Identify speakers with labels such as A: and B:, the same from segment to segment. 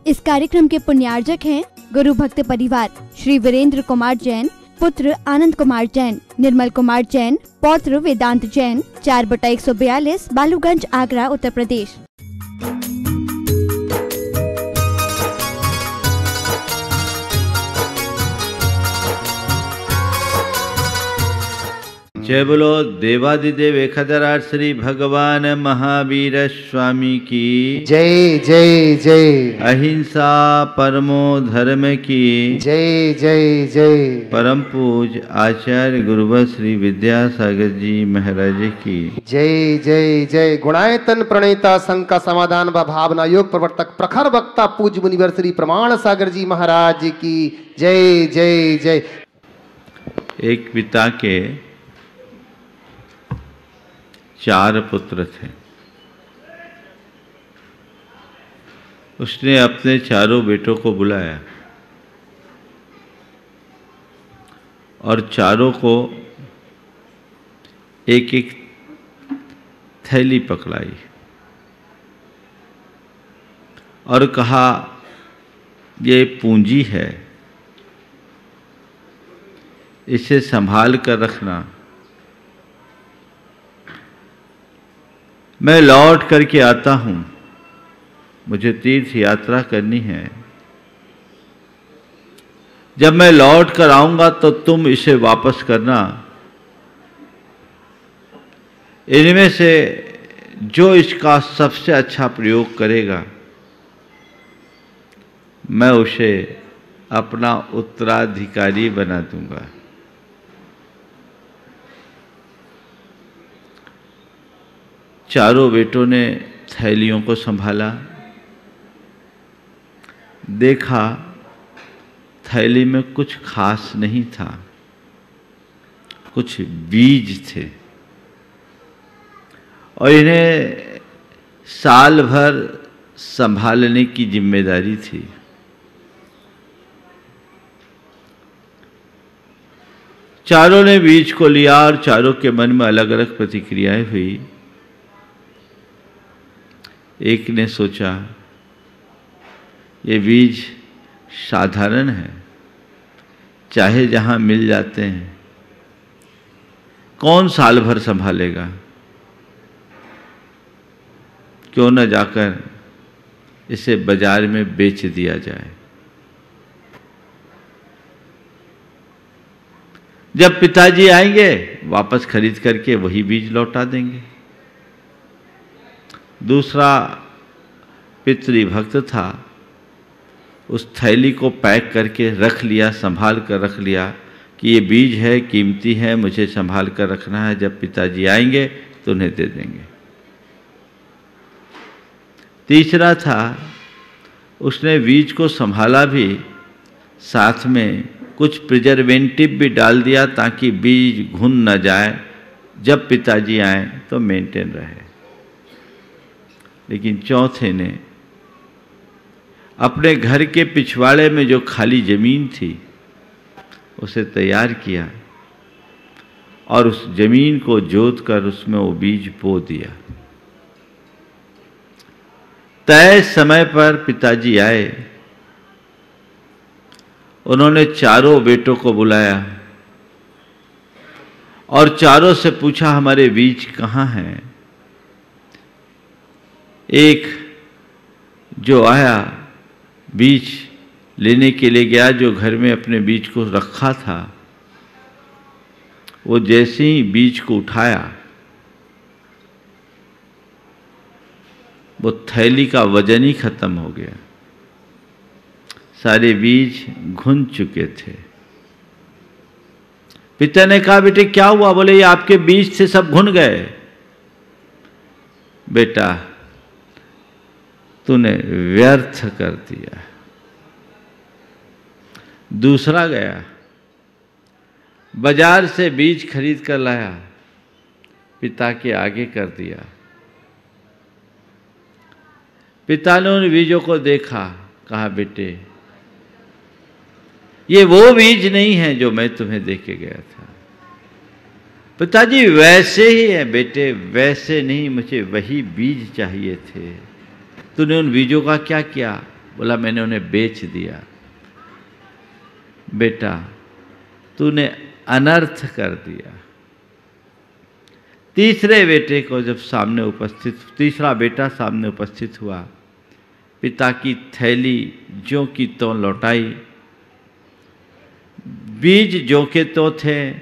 A: इस कार्यक्रम के पुण्यार्जक हैं गुरु भक्त परिवार श्री वीरेंद्र कुमार जैन, पुत्र आनंद कुमार जैन, निर्मल कुमार जैन, पौत्र वेदांत जैन, 4/142 बालूगंज, आगरा, उत्तर प्रदेश।
B: जय बोलो देवादिदेव 1008 श्री भगवान महावीर स्वामी की
C: जय जय जय।
B: अहिंसा परमो धर्म की
C: जय जय जय।
B: परम पूज आचार्य गुरुवर श्री विद्यासागर जी महाराज की
C: जय जय जय। गुणायतन प्रणेता शंका समाधान व भावना योग प्रवर्तक प्रखर वक्ता पूज मुनिवर श्री प्रमाण सागर जी महाराज की जय जय जय।
B: एक पिता के 4 पुत्र थे। उसने अपने चारों बेटों को बुलाया और चारों को एक एक थैली पकड़ाई और कहा, ये पूंजी है, इसे संभाल कर रखना। मैं लौट करके आता हूं, मुझे तीर्थ यात्रा करनी है। जब मैं लौट कर आऊंगा तो तुम इसे वापस करना। इनमें से जो इसका सबसे अच्छा प्रयोग करेगा, मैं उसे अपना उत्तराधिकारी बना दूंगा। चारों बेटों ने थैलियों को संभाला, देखा थैली में कुछ खास नहीं था, कुछ बीज थे और इन्हें साल भर संभालने की जिम्मेदारी थी। चारों ने बीज को लिया और चारों के मन में अलग अलग प्रतिक्रियाएं हुई। एक ने सोचा, ये बीज साधारण है, चाहे जहां मिल जाते हैं, कौन साल भर संभालेगा, क्यों न जाकर इसे बाजार में बेच दिया जाए। जब पिताजी आएंगे वापस खरीद करके वही बीज लौटा देंगे। दूसरा पितृभक्त था, उस थैली को पैक करके रख लिया, संभाल कर रख लिया कि ये बीज है, कीमती है, मुझे संभाल कर रखना है, जब पिताजी आएंगे तो उन्हें दे देंगे। तीसरा था, उसने बीज को संभाला भी, साथ में कुछ प्रिजर्वेटिव भी डाल दिया ताकि बीज घुन न जाए, जब पिताजी आए तो मेंटेन रहे। लेकिन चौथे ने अपने घर के पिछवाड़े में जो खाली जमीन थी उसे तैयार किया और उस जमीन को जोत कर उसमें वो बीज बो दिया। तय समय पर पिताजी आए, उन्होंने चारों बेटों को बुलाया और चारों से पूछा, हमारे बीज कहाँ हैं? एक जो आया बीज लेने के लिए गया, जो घर में अपने बीज को रखा था, वो जैसे ही बीज को उठाया, वो थैली का वजन ही खत्म हो गया, सारे बीज घुन चुके थे। पिता ने कहा, बेटे क्या हुआ? बोले, ये आपके बीज थे, सब घुन गए। बेटा, तूने व्यर्थ कर दिया। दूसरा गया, बाजार से बीज खरीद कर लाया, पिता के आगे कर दिया। पिता ने उन बीजों को देखा, कहा, बेटे ये वो बीज नहीं है जो मैं तुम्हें दे के गया था। पिताजी वैसे ही है बेटे, वैसे नहीं, मुझे वही बीज चाहिए थे। तूने उन बीजों का क्या किया? बोला मैंने उन्हें बेच दिया। बेटा तूने अनर्थ कर दिया। तीसरे बेटे को जब सामने उपस्थित, तीसरा बेटा सामने उपस्थित हुआ, पिता की थैली ज्यों की त्यों लौटाई। बीज ज्यों के त्यों थे,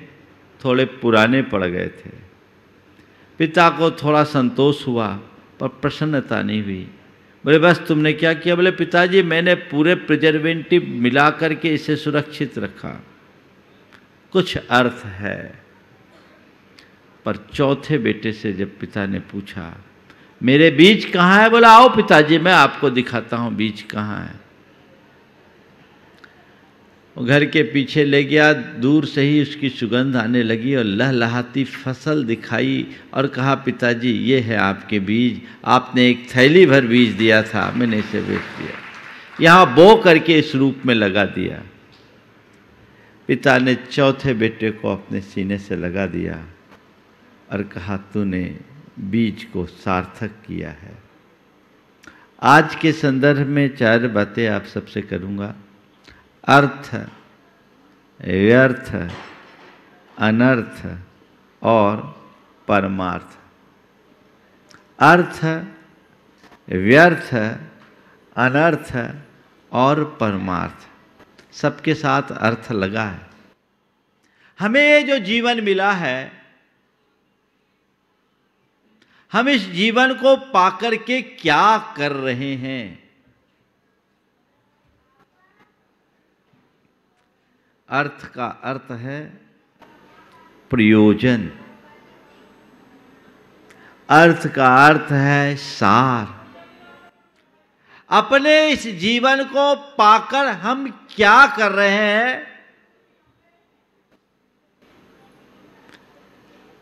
B: थोड़े पुराने पड़ गए थे। पिता को थोड़ा संतोष हुआ पर प्रसन्नता नहीं हुई। बोले बस तुमने क्या किया? बोले पिताजी मैंने पूरे प्रिजर्वेटिव मिला करके इसे सुरक्षित रखा, कुछ अर्थ है। पर चौथे बेटे से जब पिता ने पूछा मेरे बीज कहाँ है? बोला आओ पिताजी मैं आपको दिखाता हूँ बीज कहाँ है। वो घर के पीछे ले गया, दूर से ही उसकी सुगंध आने लगी और लहलहाती फसल दिखाई और कहा पिताजी ये है आपके बीज, आपने एक थैली भर बीज दिया था, मैंने इसे बेच दिया, यहाँ बो करके इस रूप में लगा दिया। पिता ने चौथे बेटे को अपने सीने से लगा दिया और कहा तूने बीज को सार्थक किया है। आज के संदर्भ में 4 बातें आप सबसे करूँगा। अर्थ, व्यर्थ, अनर्थ और परमार्थ। अर्थ, व्यर्थ, अनर्थ और परमार्थ, सबके साथ अर्थ लगा है। हमें ये जो जीवन मिला है, हम इस जीवन को पाकर के क्या कर रहे हैं? अर्थ का अर्थ है प्रयोजन, अर्थ का अर्थ है सार। अपने इस जीवन को पाकर हम क्या कर रहे हैं?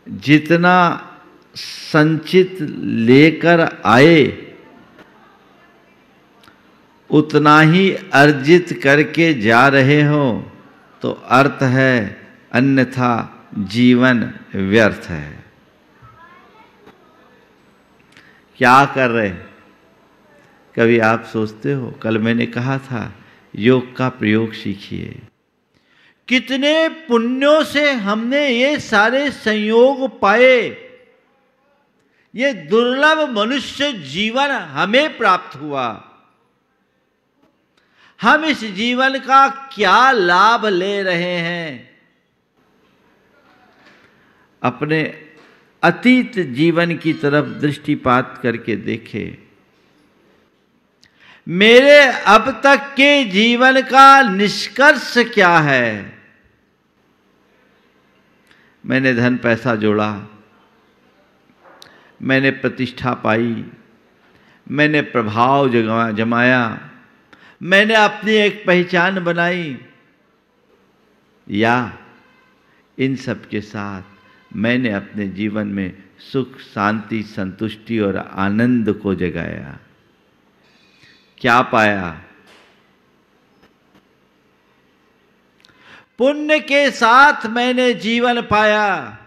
B: जितना संचित लेकर आए उतना ही अर्जित करके जा रहे हो तो अर्थ है, अन्यथा जीवन व्यर्थ है। क्या कर रहे? कभी आप सोचते हो? कल मैंने कहा था योग का प्रयोग सीखिए। कितने पुण्यों से हमने ये सारे संयोग पाए, ये दुर्लभ मनुष्य जीवन हमें प्राप्त हुआ। हम इस जीवन का क्या लाभ ले रहे हैं? अपने अतीत जीवन की तरफ दृष्टिपात करके देखें। मेरे अब तक के जीवन का निष्कर्ष क्या है? मैंने धन पैसा जोड़ा, मैंने प्रतिष्ठा पाई, मैंने प्रभाव जमाया, मैंने अपनी एक पहचान बनाई, या इन सब के साथ मैंने अपने जीवन में सुख, शांति, संतुष्टि और आनंद को जगाया। क्या पाया? पुण्य के साथ मैंने जीवन पाया,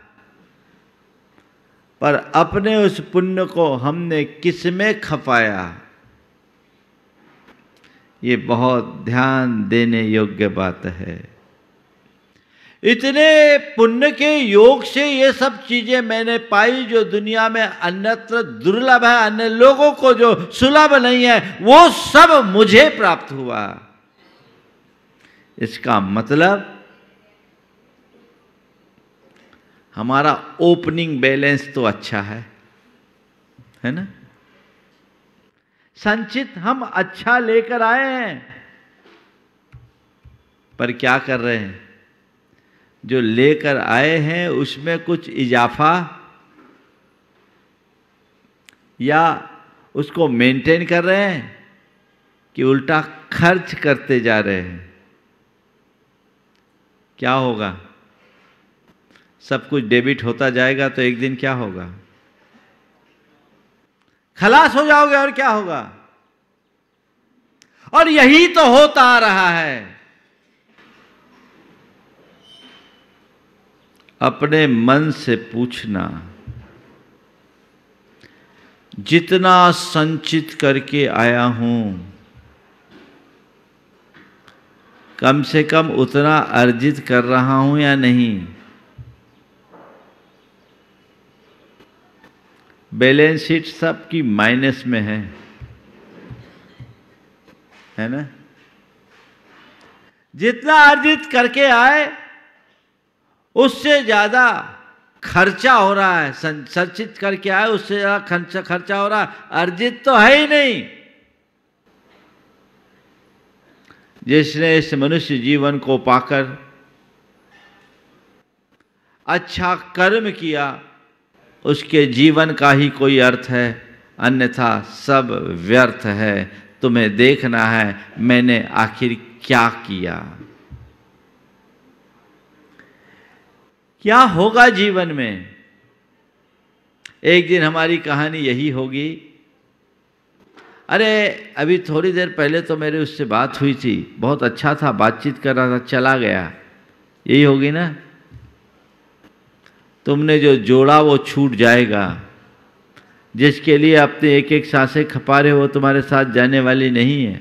B: पर अपने उस पुण्य को हमने किस में खपाया? ये बहुत ध्यान देने योग्य बात है। इतने पुण्य के योग से ये सब चीजें मैंने पाई जो दुनिया में अन्यत्र दुर्लभ है, अन्य लोगों को जो सुलभ नहीं है, वो सब मुझे प्राप्त हुआ। इसका मतलब हमारा ओपनिंग बैलेंस तो अच्छा है ना? संचित हम अच्छा लेकर आए हैं, पर क्या कर रहे हैं? जो लेकर आए हैं उसमें कुछ इजाफा या उसको मेंटेन कर रहे हैं कि उल्टा खर्च करते जा रहे हैं? क्या होगा? सब कुछ डेबिट होता जाएगा तो एक दिन क्या होगा? खलास हो जाओगे और क्या होगा? और यही तो होता आ रहा है। अपने मन से पूछना, जितना संचित करके आया हूं कम से कम उतना अर्जित कर रहा हूं या नहीं? बैलेंस शीट सबकी माइनस में है ना? जितना अर्जित करके आए उससे ज्यादा खर्चा हो रहा है, संचित करके आए उससे ज्यादा खर्चा हो रहा है, अर्जित तो है ही नहीं। जिसने इस मनुष्य जीवन को पाकर अच्छा कर्म किया उसके जीवन का ही कोई अर्थ है, अन्यथा सब व्यर्थ है। तुम्हें देखना है मैंने आखिर क्या किया, क्या होगा जीवन में। एक दिन हमारी कहानी यही होगी। अरे अभी थोड़ी देर पहले तो मेरे उससे बात हुई थी, बहुत अच्छा था, बातचीत कर रहा था, चला गया, यही होगी ना। तुमने जो जोड़ा वो छूट जाएगा। जिसके लिए अपने एक एक सांसें खपा रहे वो तुम्हारे साथ जाने वाली नहीं है।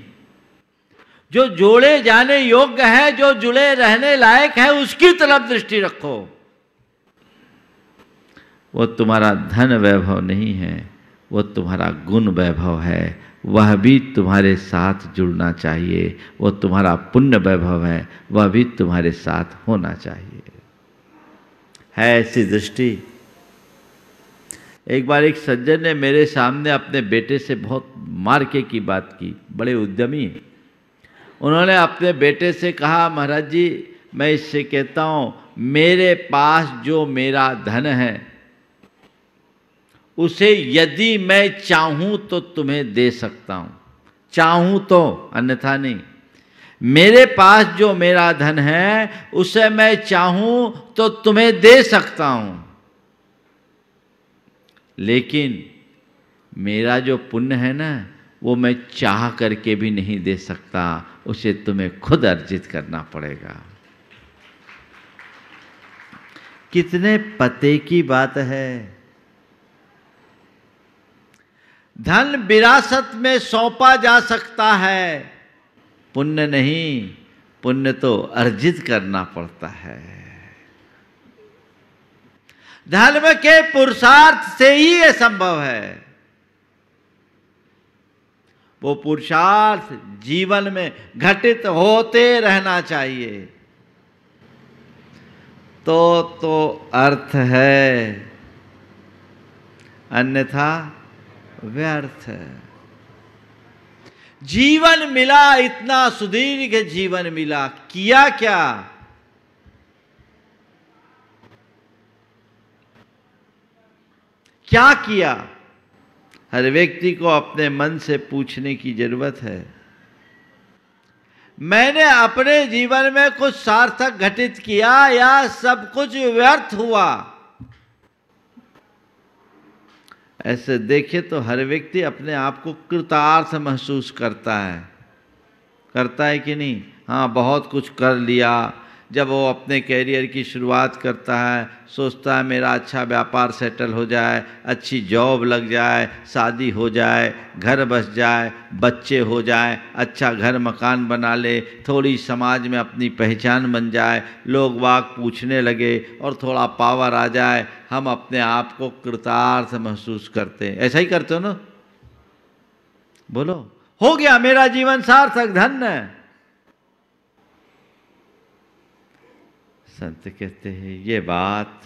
B: जो जोड़े जाने योग्य है, जो जुड़े रहने लायक है, उसकी तरफ दृष्टि रखो। वो तुम्हारा धन वैभव नहीं है, वो तुम्हारा गुण वैभव है, वह भी तुम्हारे साथ जुड़ना चाहिए। वो तुम्हारा पुण्य वैभव है, वह भी तुम्हारे साथ होना चाहिए। है ऐसी दृष्टि। एक बार एक सज्जन ने मेरे सामने अपने बेटे से बहुत मार्के की बात की, बड़े उद्यमी हैं। उन्होंने अपने बेटे से कहा, महाराज जी मैं इससे कहता हूँ मेरे पास जो मेरा धन है उसे यदि मैं चाहूँ तो तुम्हें दे सकता हूँ, चाहूँ तो, अन्यथा नहीं। मेरे पास जो मेरा धन है उसे मैं चाहूँ तो तुम्हें दे सकता हूँ, लेकिन मेरा जो पुण्य है ना वो मैं चाह करके भी नहीं दे सकता, उसे तुम्हें खुद अर्जित करना पड़ेगा। कितने पते की बात है। धन विरासत में सौंपा जा सकता है, पुण्य नहीं। पुण्य तो अर्जित करना पड़ता है। धर्म के पुरुषार्थ से ही यह संभव है। वो पुरुषार्थ जीवन में घटित होते रहना चाहिए, तो अर्थ है, अन्यथा व्यर्थ है। जीवन मिला, इतना सुदीर्घ जीवन मिला, किया क्या? क्या किया? हर व्यक्ति को अपने मन से पूछने की जरूरत है। मैंने अपने जीवन में कुछ सार्थक घटित किया या सब कुछ व्यर्थ हुआ? ऐसे देखे तो हर व्यक्ति अपने आप को कृतार्थ महसूस करता है कि नहीं? हाँ, बहुत कुछ कर लिया। जब वो अपने कैरियर की शुरुआत करता है, सोचता है मेरा अच्छा व्यापार सेटल हो जाए, अच्छी जॉब लग जाए, शादी हो जाए, घर बस जाए, बच्चे हो जाए, अच्छा घर मकान बना ले, थोड़ी समाज में अपनी पहचान बन जाए, लोग वाग पूछने लगे और थोड़ा पावर आ जाए, हम अपने आप को कृतार्थ महसूस करते हैं। ऐसा ही करते हो ना? बोलो, हो गया मेरा जीवन सार्थक, धन्य। संत कहते हैं ये बात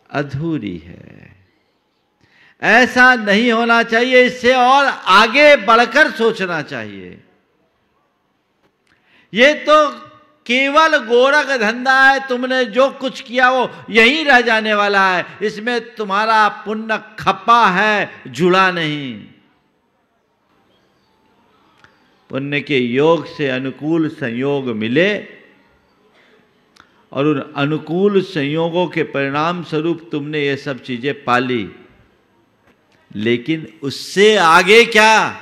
B: अधूरी है, ऐसा नहीं होना चाहिए, इससे और आगे बढ़कर सोचना चाहिए। ये तो केवल गोरख धंधा है, तुमने जो कुछ किया वो यहीं रह जाने वाला है, इसमें तुम्हारा पुण्य खपा है, जुड़ा नहीं। पुण्य के योग से अनुकूल संयोग मिले और उन अनुकूल संयोगों के परिणाम स्वरूप तुमने ये सब चीजें पाली, लेकिन उससे आगे क्या,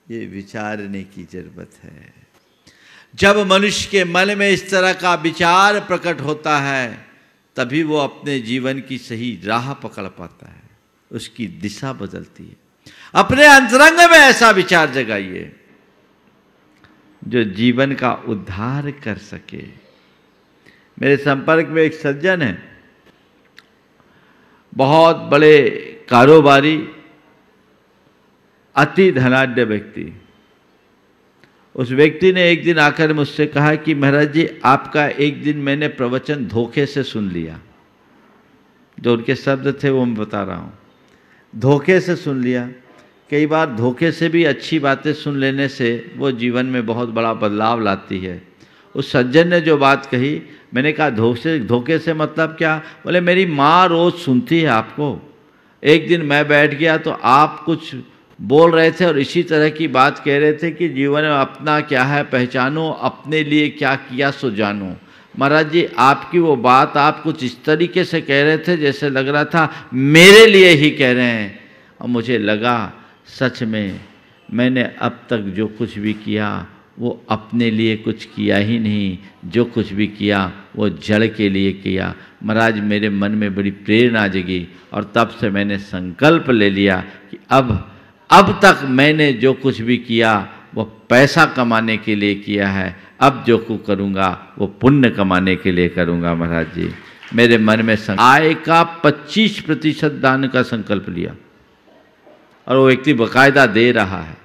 B: ये विचारने की जरूरत है। जब मनुष्य के मन में इस तरह का विचार प्रकट होता है तभी वो अपने जीवन की सही राह पकड़ पाता है, उसकी दिशा बदलती है। अपने अंतरंग में ऐसा विचार जगाइए। जो जीवन का उद्धार कर सके। मेरे संपर्क में एक सज्जन है, बहुत बड़े कारोबारी, अति धनाढ्य व्यक्ति। उस व्यक्ति ने एक दिन आकर मुझसे कहा कि महाराज जी, आपका एक दिन मैंने प्रवचन धोखे से सुन लिया। जो उनके शब्द थे वो मैं बता रहा हूँ, धोखे से सुन लिया। कई बार धोखे से भी अच्छी बातें सुन लेने से वो जीवन में बहुत बड़ा बदलाव लाती है। उस सज्जन ने जो बात कही, मैंने कहा धोखे से मतलब क्या? बोले मेरी माँ रोज़ सुनती है आपको। एक दिन मैं बैठ गया तो आप कुछ बोल रहे थे और इसी तरह की बात कह रहे थे कि जीवन में अपना क्या है पहचानो, अपने लिए क्या किया सो जानो। महाराज जी, आपकी वो बात आप कुछ इस तरीके से कह रहे थे जैसे लग रहा था मेरे लिए ही कह रहे हैं। और मुझे लगा सच में मैंने अब तक जो कुछ भी किया वो अपने लिए कुछ किया ही नहीं, जो कुछ भी किया वो जड़ के लिए किया। महाराज, मेरे मन में बड़ी प्रेरणा जगी और तब से मैंने संकल्प ले लिया कि अब तक मैंने जो कुछ भी किया वो पैसा कमाने के लिए किया है, अब जो कुछ करूँगा वो पुण्य कमाने के लिए करूँगा। महाराज जी, मेरे मन में आय का 25% दान का संकल्प लिया और वो व्यक्ति बकायदा दे रहा है।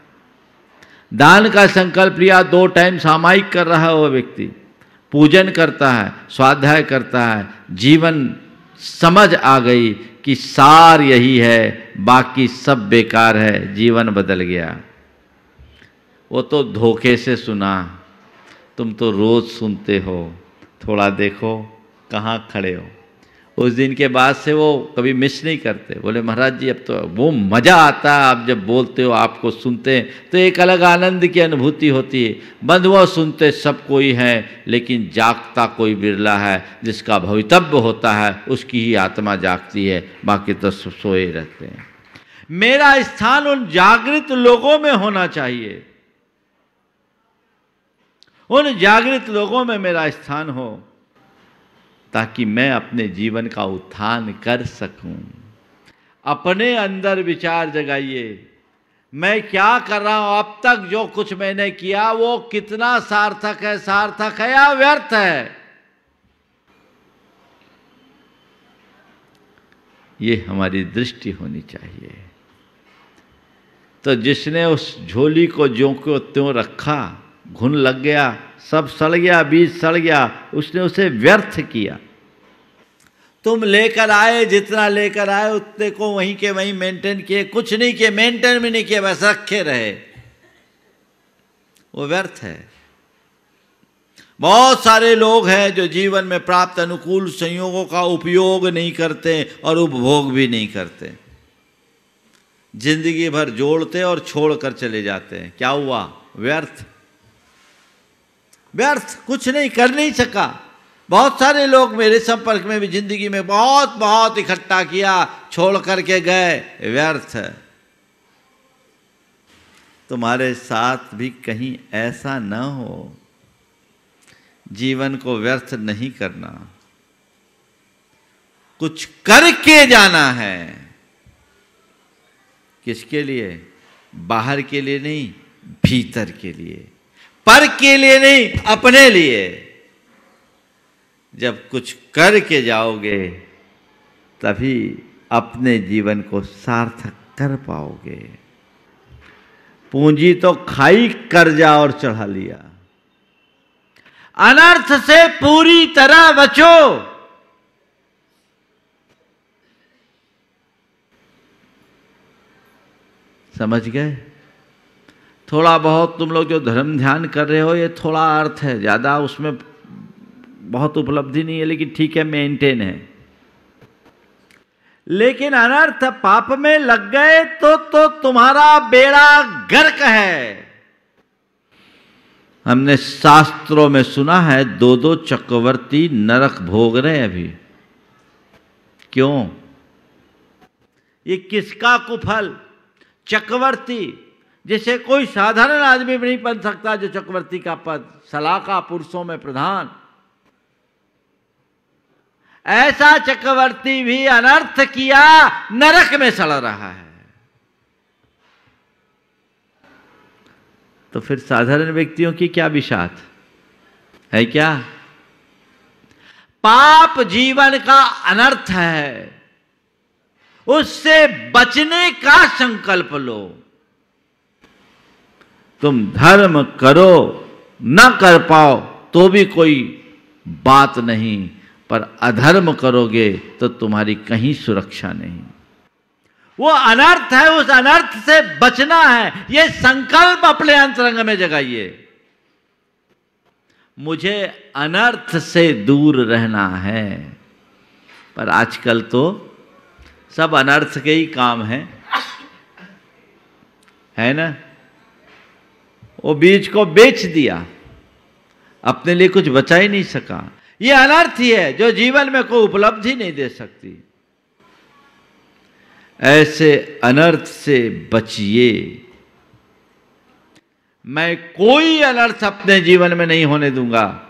B: दान का संकल्प लिया, 2 टाइम सामायिक कर रहा है वो व्यक्ति, पूजन करता है, स्वाध्याय करता है। जीवन समझ आ गई कि सार यही है, बाकी सब बेकार है। जीवन बदल गया। वो तो धोखे से सुना, तुम तो रोज सुनते हो, थोड़ा देखो कहाँ खड़े हो। उस दिन के बाद से वो कभी मिस नहीं करते। बोले महाराज जी, अब तो वो मज़ा आता है, आप जब बोलते हो, आपको सुनते हैं तो एक अलग आनंद की अनुभूति होती है। बंधुओं, सुनते सब कोई है, लेकिन जागता कोई बिरला है। जिसका भवितव्य होता है उसकी ही आत्मा जागती है, बाकी तो सोए रहते हैं। मेरा स्थान उन जागृत लोगों में होना चाहिए, उन जागृत लोगों में मेरा स्थान हो, ताकि मैं अपने जीवन का उत्थान कर सकूं। अपने अंदर विचार जगाइए, मैं क्या कर रहा हूं, अब तक जो कुछ मैंने किया वो कितना सार्थक है या व्यर्थ है। ये हमारी दृष्टि होनी चाहिए। तो जिसने उस झोली को ज्यों को त्यों रखा, घुन लग गया, सब सड़ गया, बीज सड़ गया, उसने उसे व्यर्थ किया। तुम लेकर आए, जितना लेकर आए उतने को वहीं के वहीं मेंटेन किए, कुछ नहीं किए, मेंटेन भी नहीं किए, बस रखे रहे, वो व्यर्थ है। बहुत सारे लोग हैं जो जीवन में प्राप्त अनुकूल संयोगों का उपयोग नहीं करते और उपभोग भी नहीं करते। जिंदगी भर जोड़ते और छोड़कर चले जाते हैं। क्या हुआ? व्यर्थ। व्यर्थ, कुछ नहीं कर नहीं सका। बहुत सारे लोग मेरे संपर्क में भी जिंदगी में बहुत इकट्ठा किया, छोड़ करके गए, व्यर्थ। तुम्हारे साथ भी कहीं ऐसा न हो। जीवन को व्यर्थ नहीं करना, कुछ करके जाना है। किसके लिए? बाहर के लिए नहीं, भीतर के लिए। पर के लिए नहीं, अपने लिए। जब कुछ करके जाओगे तभी अपने जीवन को सार्थक कर पाओगे। पूंजी तो खाई, कर्जा और चढ़ा लिया। अनर्थ से पूरी तरह बचो। समझ गए? थोड़ा बहुत तुम लोग जो धर्म ध्यान कर रहे हो, ये थोड़ा अर्थ है, ज़्यादा उसमें बहुत उपलब्धि नहीं है, लेकिन ठीक है, मेंटेन है। लेकिन अनर्थ पाप में लग गए तो तुम्हारा बेड़ा गर्क है। हमने शास्त्रों में सुना है 2 चक्रवर्ती नरक भोग रहे अभी। क्यों? ये किसका कुफल? चक्रवर्ती, जिसे कोई साधारण आदमी भी नहीं बन सकता, जो चक्रवर्ती का पद, सलाका पुरुषों में प्रधान। ऐसा चक्रवर्ती भी अनर्थ किया, नरक में सड़ रहा है। तो फिर साधारण व्यक्तियों की क्या बिशात है? क्या पाप जीवन का अनर्थ है, उससे बचने का संकल्प लो। तुम धर्म करो न कर पाओ तो भी कोई बात नहीं, पर अधर्म करोगे तो तुम्हारी कहीं सुरक्षा नहीं। वो अनर्थ है, उस अनर्थ से बचना है, ये संकल्प अपने अंतरंग में जगाइए। मुझे अनर्थ से दूर रहना है। पर आजकल तो सब अनर्थ के ही काम है ना। वो बीज को बेच दिया, अपने लिए कुछ बचा ही नहीं सका। ये अनर्थ ही है जो जीवन में कोई उपलब्धि नहीं दे सकती। ऐसे अनर्थ से बचिए। मैं कोई अनर्थ अपने जीवन में नहीं होने दूंगा।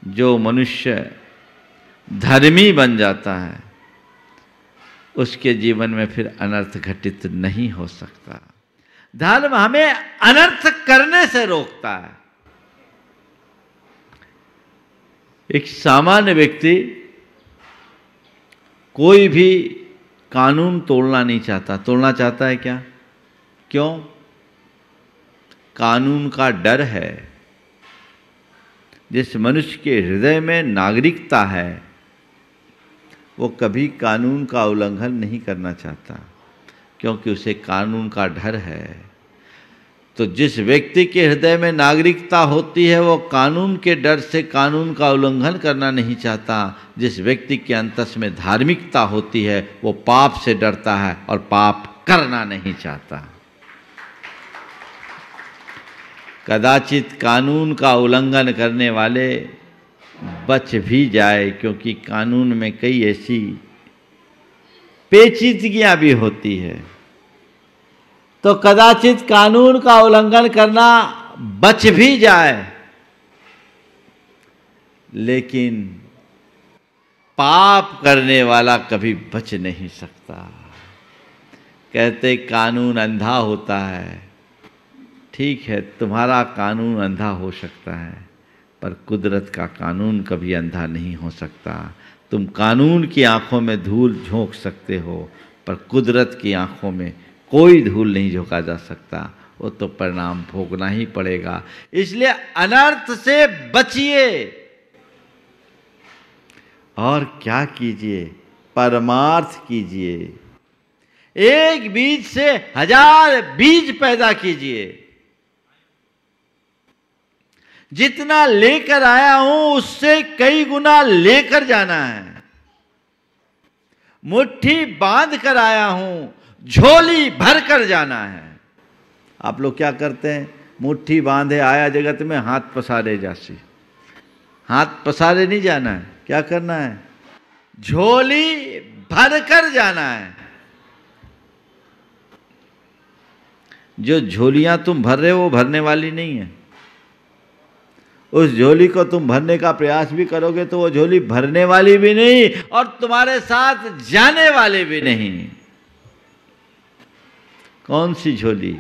B: जो मनुष्य धर्मी बन जाता है उसके जीवन में फिर अनर्थ घटित नहीं हो सकता। धर्म हमें अनर्थ करने से रोकता है। एक सामान्य व्यक्ति कोई भी कानून तोड़ना नहीं चाहता। तोड़ना चाहता है क्या? क्यों? कानून का डर है। जिस मनुष्य के हृदय में नागरिकता है वो कभी कानून का उल्लंघन नहीं करना चाहता, क्योंकि उसे कानून का डर है। तो जिस व्यक्ति के हृदय में नागरिकता होती है वो कानून के डर से कानून का उल्लंघन करना नहीं चाहता। जिस व्यक्ति के अंतस में धार्मिकता होती है वो पाप से डरता है और पाप करना नहीं चाहता। कदाचित कानून का उल्लंघन करने वाले बच भी जाए, क्योंकि कानून में कई ऐसी पेचीदगियां भी होती है। तो कदाचित कानून का उल्लंघन करना बच भी जाए, लेकिन पाप करने वाला कभी बच नहीं सकता। कहते कानून अंधा होता है। ठीक है, तुम्हारा कानून अंधा हो सकता है, पर कुदरत का कानून कभी अंधा नहीं हो सकता। तुम कानून की आंखों में धूल झोंक सकते हो, पर कुदरत की आंखों में कोई धूल नहीं झोंका जा सकता। वो तो परिणाम भोगना ही पड़ेगा। इसलिए अनर्थ से बचिए। और क्या कीजिए? परमार्थ कीजिए। एक बीज से 1000 बीज पैदा कीजिए। जितना लेकर आया हूं उससे कई गुना लेकर जाना है। मुट्ठी बांध कर आया हूं, झोली भर कर जाना है। आप लोग क्या करते हैं? मुट्ठी बांधे आया जगत में, हाथ पसारे जासी। हाथ पसारे नहीं जाना है। क्या करना है? झोली भर कर जाना है। जो झोलियां तुम भर रहे हो वो भरने वाली नहीं है। उस झोली को तुम भरने का प्रयास भी करोगे तो वो झोली भरने वाली भी नहीं और तुम्हारे साथ जाने वाले भी नहीं। कौन सी झोली?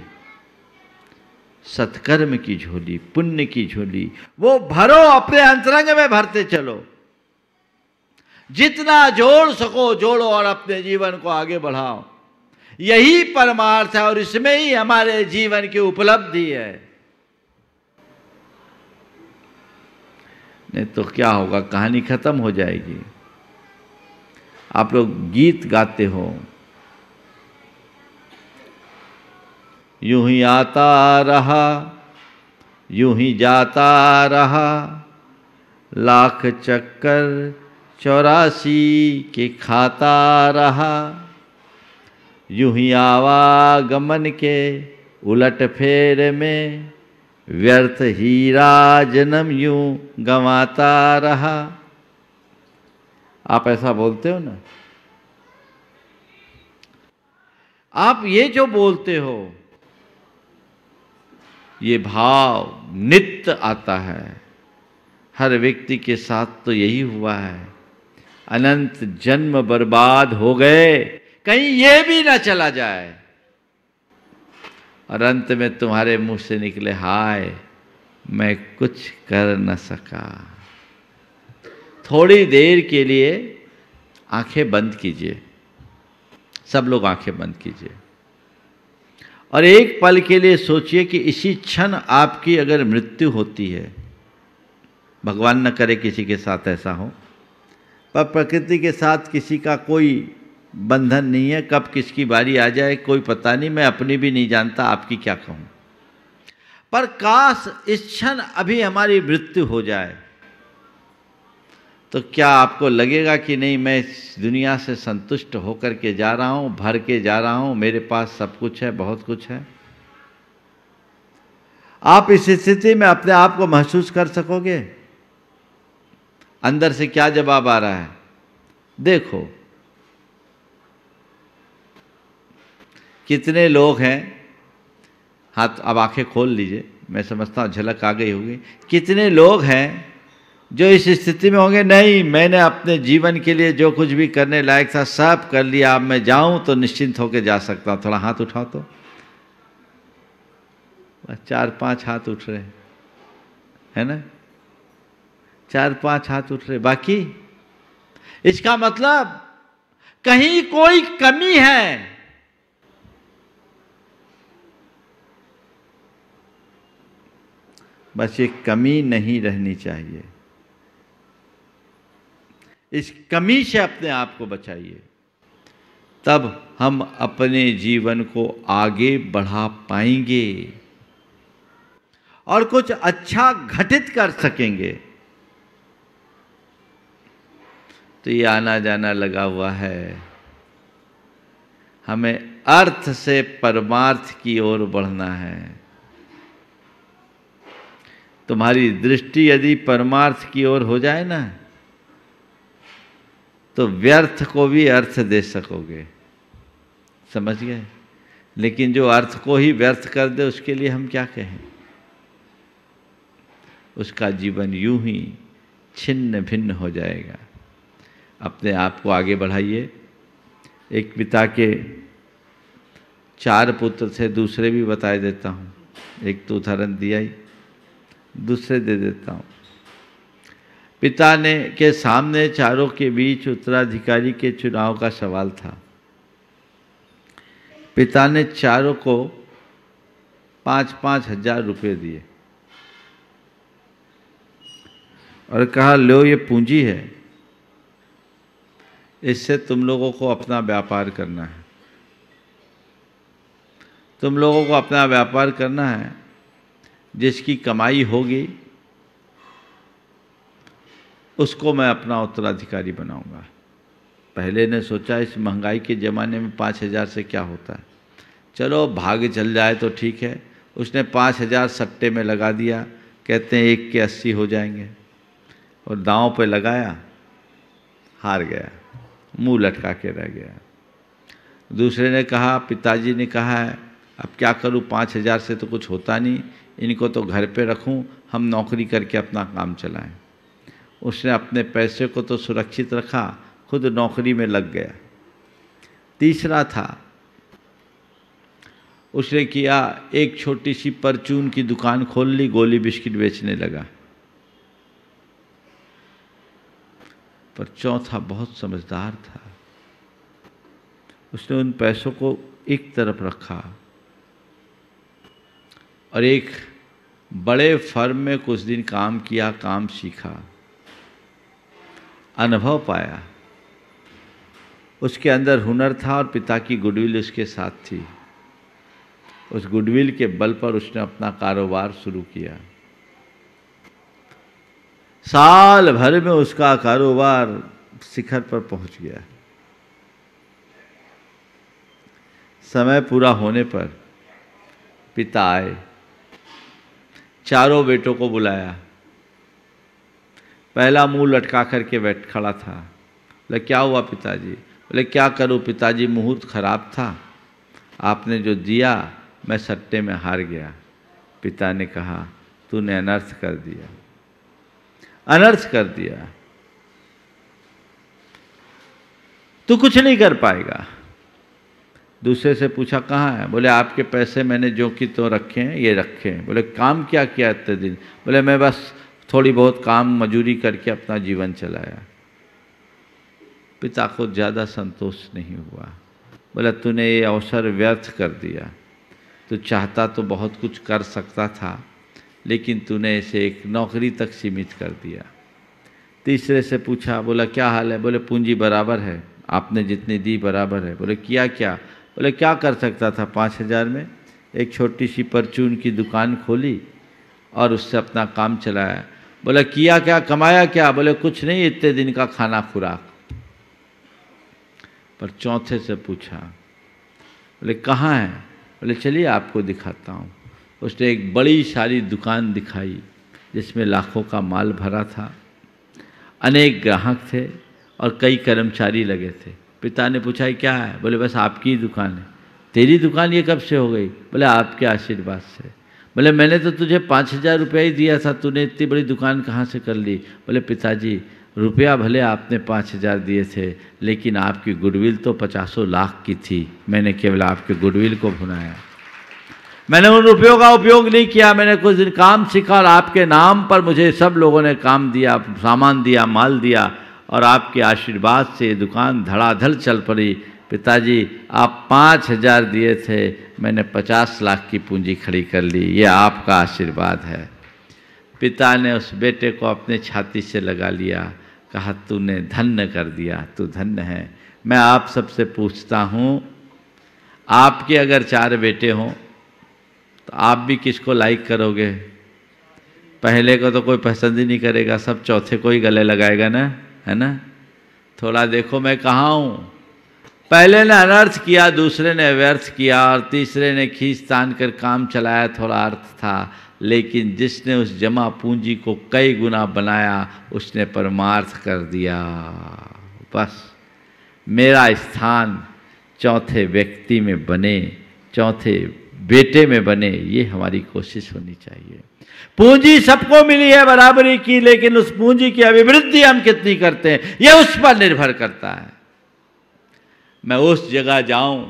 B: सत्कर्म की झोली, पुण्य की झोली। वो भरो, अपने अंतरंग में भरते चलो। जितना जोड़ सको जोड़ो और अपने जीवन को आगे बढ़ाओ। यही परमार्थ है और इसमें ही हमारे जीवन की उपलब्धि है। नहीं तो क्या होगा? कहानी खत्म हो जाएगी। आप लोग गीत गाते हो, यूं ही आता रहा यूं ही जाता रहा, लाख चक्कर 84 के खाता रहा। यूं ही आवागमन के उलट फेर में, व्यर्थ हीरा जन्म यूं गंवाता रहा। आप ऐसा बोलते हो ना? आप ये जो बोलते हो ये भाव नित्य आता है। हर व्यक्ति के साथ तो यही हुआ है। अनंत जन्म बर्बाद हो गए, कहीं ये भी ना चला जाए। और अंत में तुम्हारे मुंह से निकले, हाय मैं कुछ कर न सका। थोड़ी देर के लिए आंखें बंद कीजिए, सब लोग आंखें बंद कीजिए, और एक पल के लिए सोचिए कि इसी क्षण आपकी अगर मृत्यु होती है, भगवान न करे किसी के साथ ऐसा हो, पर प्रकृति के साथ किसी का कोई बंधन नहीं है, कब किसकी बारी आ जाए कोई पता नहीं, मैं अपनी भी नहीं जानता, आपकी क्या कहूँ। पर काश इस क्षण अभी हमारी मृत्यु हो जाए, तो क्या आपको लगेगा कि नहीं, मैं इस दुनिया से संतुष्ट होकर के जा रहा हूँ, भर के जा रहा हूँ, मेरे पास सब कुछ है, बहुत कुछ है? आप इस स्थिति में अपने आप को महसूस कर सकोगे? अंदर से क्या जवाब आ रहा है? देखो कितने लोग हैं, हाथ अब आंखें खोल लीजिए, मैं समझता हूँ झलक आ गई होगी। कितने लोग हैं जो इस स्थिति में होंगे, नहीं मैंने अपने जीवन के लिए जो कुछ भी करने लायक था सब कर लिया, अब मैं जाऊं तो निश्चिंत होकर जा सकता हूं। थोड़ा हाथ उठाओ तो, बस 4-5 हाथ उठ रहे है ना, 4-5 हाथ उठ रहे, बाकी इसका मतलब कहीं कोई कमी है। बस ये कमी नहीं रहनी चाहिए, इस कमी से अपने आप को बचाइए, तब हम अपने जीवन को आगे बढ़ा पाएंगे और कुछ अच्छा घटित कर सकेंगे। तो ये आना जाना लगा हुआ है, हमें अर्थ से परमार्थ की ओर बढ़ना है। तुम्हारी दृष्टि यदि परमार्थ की ओर हो जाए ना, तो व्यर्थ को भी अर्थ दे सकोगे, समझ गए? लेकिन जो अर्थ को ही व्यर्थ कर दे, उसके लिए हम क्या कहें? उसका जीवन यूं ही छिन्न भिन्न हो जाएगा। अपने आप को आगे बढ़ाइए। एक पिता के 4 पुत्र थे, दूसरे भी बताए देता हूँ, एक तो उदाहरण दिया ही, दूसरे दे देता हूँ। पिता ने के सामने चारों के बीच उत्तराधिकारी के चुनाव का सवाल था। पिता ने चारों को 5-5 हजार रुपये दिए और कहा, लो ये पूंजी है, इससे तुम लोगों को अपना व्यापार करना है, तुम लोगों को अपना व्यापार करना है, जिसकी कमाई होगी उसको मैं अपना उत्तराधिकारी बनाऊंगा। पहले ने सोचा इस महंगाई के ज़माने में 5,000 से क्या होता है, चलो भाग्य चल जाए तो ठीक है। उसने 5,000 सट्टे में लगा दिया, कहते हैं 1 के 80 हो जाएंगे, और दांव पे लगाया, हार गया, मुंह लटका के रह गया। दूसरे ने कहा, पिताजी ने कहा है अब क्या करूं, 5,000 से तो कुछ होता नहीं, इनको तो घर पे रखूं, हम नौकरी करके अपना काम चलाएं। उसने अपने पैसे को तो सुरक्षित रखा, खुद नौकरी में लग गया। तीसरा था, उसने किया एक छोटी सी परचून की दुकान खोल ली, गोली बिस्किट बेचने लगा। पर चौथा बहुत समझदार था, उसने उन पैसों को एक तरफ रखा और एक बड़े फर्म में कुछ दिन काम किया, काम सीखा, अनुभव पाया, उसके अंदर हुनर था और पिता की गुडविल उसके साथ थी। उस गुडविल के बल पर उसने अपना कारोबार शुरू किया। साल भर में उसका कारोबार शिखर पर पहुंच गया। समय पूरा होने पर पिता आए, चारों बेटों को बुलाया। पहला मुंह लटका करके बैठ खड़ा था। बोले क्या हुआ पिताजी? बोले क्या करूं पिताजी, मुहूर्त खराब था, आपने जो दिया मैं सट्टे में हार गया। पिता ने कहा तूने अनर्थ कर दिया, अनर्थ कर दिया, तू कुछ नहीं कर पाएगा। दूसरे से पूछा कहाँ है? बोले आपके पैसे मैंने जो कि तो रखे हैं, ये रखे हैं। बोले काम क्या किया इतने दिन? बोले मैं बस थोड़ी बहुत काम मजूरी करके अपना जीवन चलाया। पिता को ज़्यादा संतोष नहीं हुआ। बोला तूने ये अवसर व्यर्थ कर दिया, तू चाहता तो बहुत कुछ कर सकता था, लेकिन तूने इसे एक नौकरी तक सीमित कर दिया। तीसरे से पूछा, बोला क्या हाल है? बोले पूंजी बराबर है, आपने जितनी दी बराबर है। बोले किया क्या? बोले क्या कर सकता था 5,000 में? एक छोटी सी परचून की दुकान खोली और उससे अपना काम चलाया। बोला किया क्या, कमाया क्या? बोले कुछ नहीं, इतने दिन का खाना खुराक। पर चौथे से पूछा, बोले कहाँ है? बोले चलिए आपको दिखाता हूँ। उसने एक बड़ी सारी दुकान दिखाई जिसमें लाखों का माल भरा था, अनेक ग्राहक थे और कई कर्मचारी लगे थे। पिता ने पूछा ये क्या है? बोले बस आपकी ही दुकान है। तेरी दुकान ये कब से हो गई? बोले आपके आशीर्वाद से। बोले मैंने तो तुझे 5,000 रुपया ही दिया था, तूने इतनी बड़ी दुकान कहाँ से कर ली? बोले पिताजी रुपया भले आपने 5,000 दिए थे, लेकिन आपकी गुडविल तो 50 लाख की थी। मैंने केवल आपके गुडविल को भुनाया, मैंने उन रुपयों का उपयोग नहीं किया। मैंने कुछ दिन काम सीखा और आपके नाम पर मुझे सब लोगों ने काम दिया, सामान दिया, माल दिया, और आपके आशीर्वाद से ये दुकान धड़ाधड़ चल पड़ी। पिताजी आप 5,000 दिए थे, मैंने 50 लाख की पूंजी खड़ी कर ली, ये आपका आशीर्वाद है। पिता ने उस बेटे को अपने छाती से लगा लिया, कहा तूने धन्य कर दिया, तू धन्य है। मैं आप सबसे पूछता हूँ, आपके अगर 4 बेटे हों तो आप भी किसको लाइक करोगे? पहले को तो कोई पसंद ही नहीं करेगा, सब चौथे को ही गले लगाएगा ना, है ना? थोड़ा देखो मैं कहाँ हूँ। पहले ने अनर्थ किया, दूसरे ने व्यर्थ किया और तीसरे ने खींच तान कर काम चलाया, थोड़ा अर्थ था। लेकिन जिसने उस जमा पूंजी को कई गुना बनाया उसने परमार्थ कर दिया। बस मेरा स्थान चौथे व्यक्ति में बने, चौथे बेटे में बने, ये हमारी कोशिश होनी चाहिए। पूंजी सबको मिली है बराबरी की, लेकिन उस पूंजी की अभिवृद्धि हम कितनी करते हैं ये उस पर निर्भर करता है। मैं उस जगह जाऊं,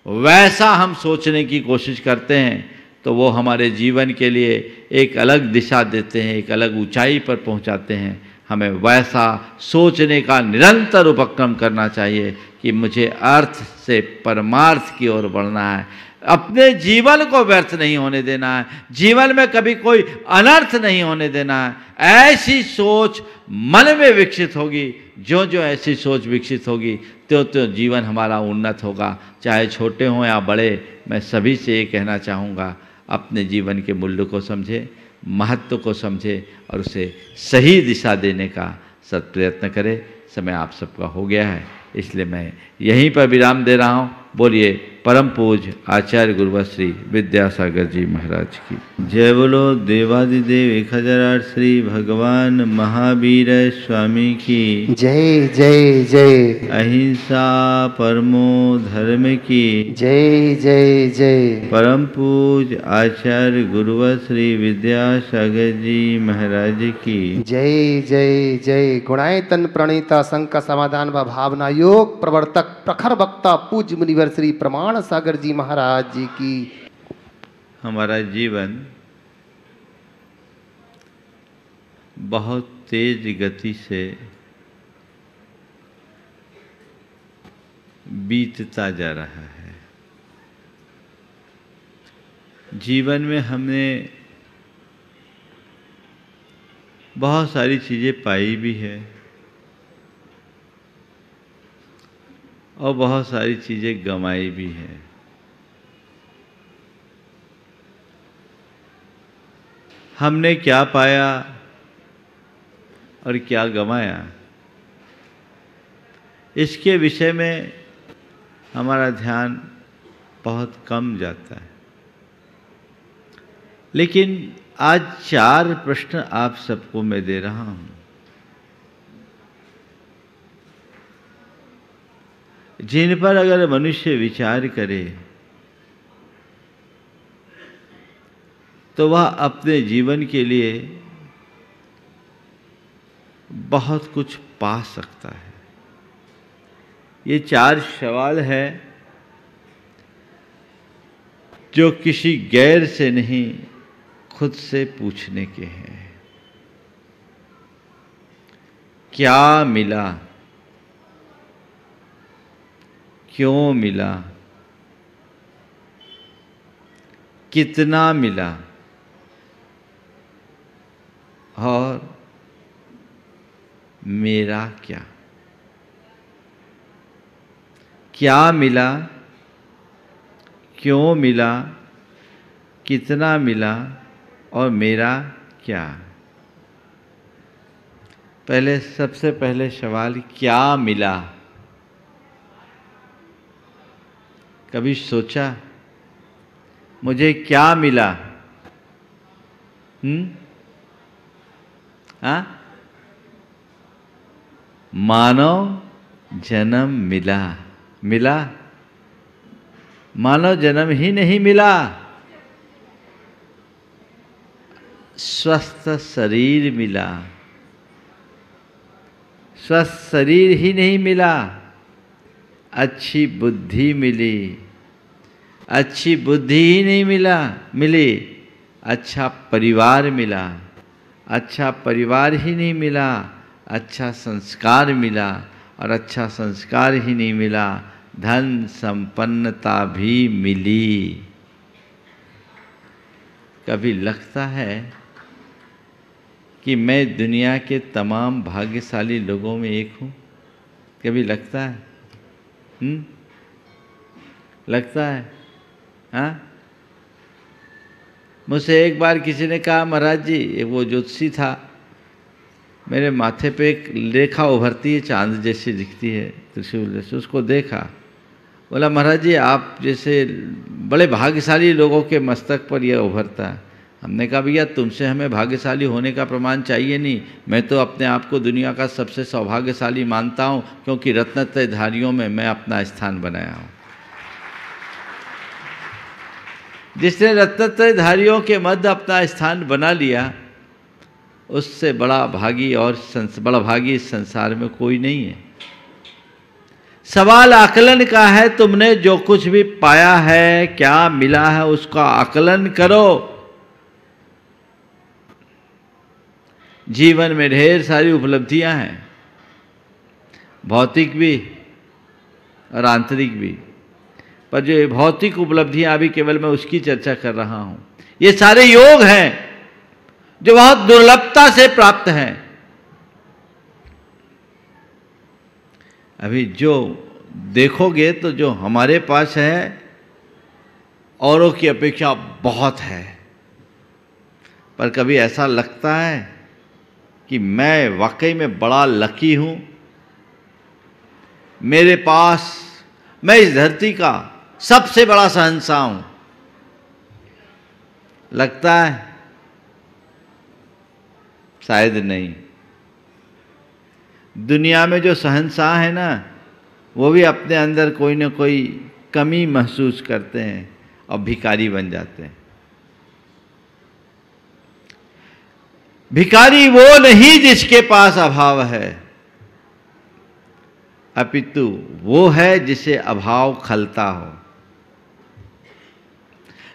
B: वैसा हम सोचने की कोशिश करते हैं तो वो हमारे जीवन के लिए एक अलग दिशा देते हैं, एक अलग ऊंचाई पर पहुंचाते हैं। हमें वैसा सोचने का निरंतर उपक्रम करना चाहिए कि मुझे अर्थ से परमार्थ की ओर बढ़ना है, अपने जीवन को व्यर्थ नहीं होने देना है, जीवन में कभी कोई अनर्थ नहीं होने देना है। ऐसी सोच मन में विकसित होगी, जो जो ऐसी सोच विकसित होगी त्यों त्यों जीवन हमारा उन्नत होगा, चाहे छोटे हों या बड़े। मैं सभी से ये कहना चाहूँगा, अपने जीवन के मूल्य को समझे, महत्व को समझे और उसे सही दिशा देने का सत्प्रयत्न करें। समय आप सबका हो गया है, इसलिए मैं यहीं पर विराम दे रहा हूँ। बोलिए परम पूज्य आचार्य गुरुवर श्री विद्यासागर जी महाराज की जय। बोलो देवादिदेव 1008 श्री भगवान महावीर स्वामी की
C: जय जय जय।
B: अहिंसा परमो धर्म की
C: जय जय जय।
B: परम पूज्य आचार्य गुरुवर श्री विद्यासागर जी महाराज की
C: जय जय जय। गुणायतन प्रणीता संक समाधान व भावना योग प्रवर्तक प्रखर वक्ता पूज्य मुनिवर श्री प्रमाण सागर जी महाराज जी की।
B: हमारा जीवन बहुत तेज गति से बीतता जा रहा है। जीवन में हमने बहुत सारी चीज़ें पाई भी है और बहुत सारी चीज़ें गंवाई भी है। हमने क्या पाया और क्या गंवाया, इसके विषय में हमारा ध्यान बहुत कम जाता है। लेकिन आज 4 प्रश्न आप सबको मैं दे रहा हूं, जिन पर अगर मनुष्य विचार करे तो वह अपने जीवन के लिए बहुत कुछ पा सकता है। ये 4 सवाल है जो किसी गैर से नहीं खुद से पूछने के हैं। क्या मिला, क्यों मिला, कितना मिला और मेरा क्या। क्या मिला, क्यों मिला, कितना मिला और मेरा क्या। पहले सबसे पहले सवाल, क्या मिला। कभी सोचा मुझे क्या मिला? हाँ, मानव जन्म मिला। मिला? मानव जन्म ही नहीं मिला, स्वस्थ शरीर मिला। स्वस्थ शरीर ही नहीं मिला, अच्छी बुद्धि मिली। अच्छी बुद्धि ही नहीं मिली, अच्छा परिवार मिला। अच्छा परिवार ही नहीं मिला, अच्छा संस्कार मिला। और अच्छा संस्कार ही नहीं मिला, धन संपन्नता भी मिली। कभी लगता है कि मैं दुनिया के तमाम भाग्यशाली लोगों में एक हूँ? कभी लगता है? लगता है? हाँ? मुझसे एक बार किसी ने कहा, महाराज जी, वो ज्योतिषी था, मेरे माथे पे एक रेखा उभरती है, चांद जैसी दिखती है, त्रिशूल जैसे, उसको देखा। बोला, महाराज जी, आप जैसे बड़े भाग्यशाली लोगों के मस्तक पर यह उभरता है। हमने कहा, भैया तुमसे हमें भाग्यशाली होने का प्रमाण चाहिए नहीं, मैं तो अपने आप को दुनिया का सबसे सौभाग्यशाली मानता हूँ, क्योंकि रत्नत्रयधारियों में मैं अपना स्थान बनाया हूँ। जिसने रत्नत्रयधारियों के मध्य अपना स्थान बना लिया, उससे बड़ा भागी और बड़ा भागी इस संसार में कोई नहीं है। सवाल आकलन का है। तुमने जो कुछ भी पाया है, क्या मिला है, उसका आकलन करो। जीवन में ढेर सारी उपलब्धियां हैं, भौतिक भी और आंतरिक भी, पर जो ये भौतिक उपलब्धियां, अभी केवल मैं उसकी चर्चा कर रहा हूं। ये सारे योग हैं जो बहुत दुर्लभता से प्राप्त हैं। अभी जो देखोगे तो जो हमारे पास है औरों की अपेक्षा बहुत है, पर कभी ऐसा लगता है कि मैं वाकई में बड़ा लकी हूं, मेरे पास, मैं इस धरती का सबसे बड़ा शहंशाह हूं? लगता है? शायद नहीं। दुनिया में जो शहंशाह है ना, वो भी अपने अंदर कोई ना कोई कमी महसूस करते हैं और भिखारी बन जाते हैं। भिखारी वो नहीं जिसके पास अभाव है, अपितु वो है जिसे अभाव खलता हो।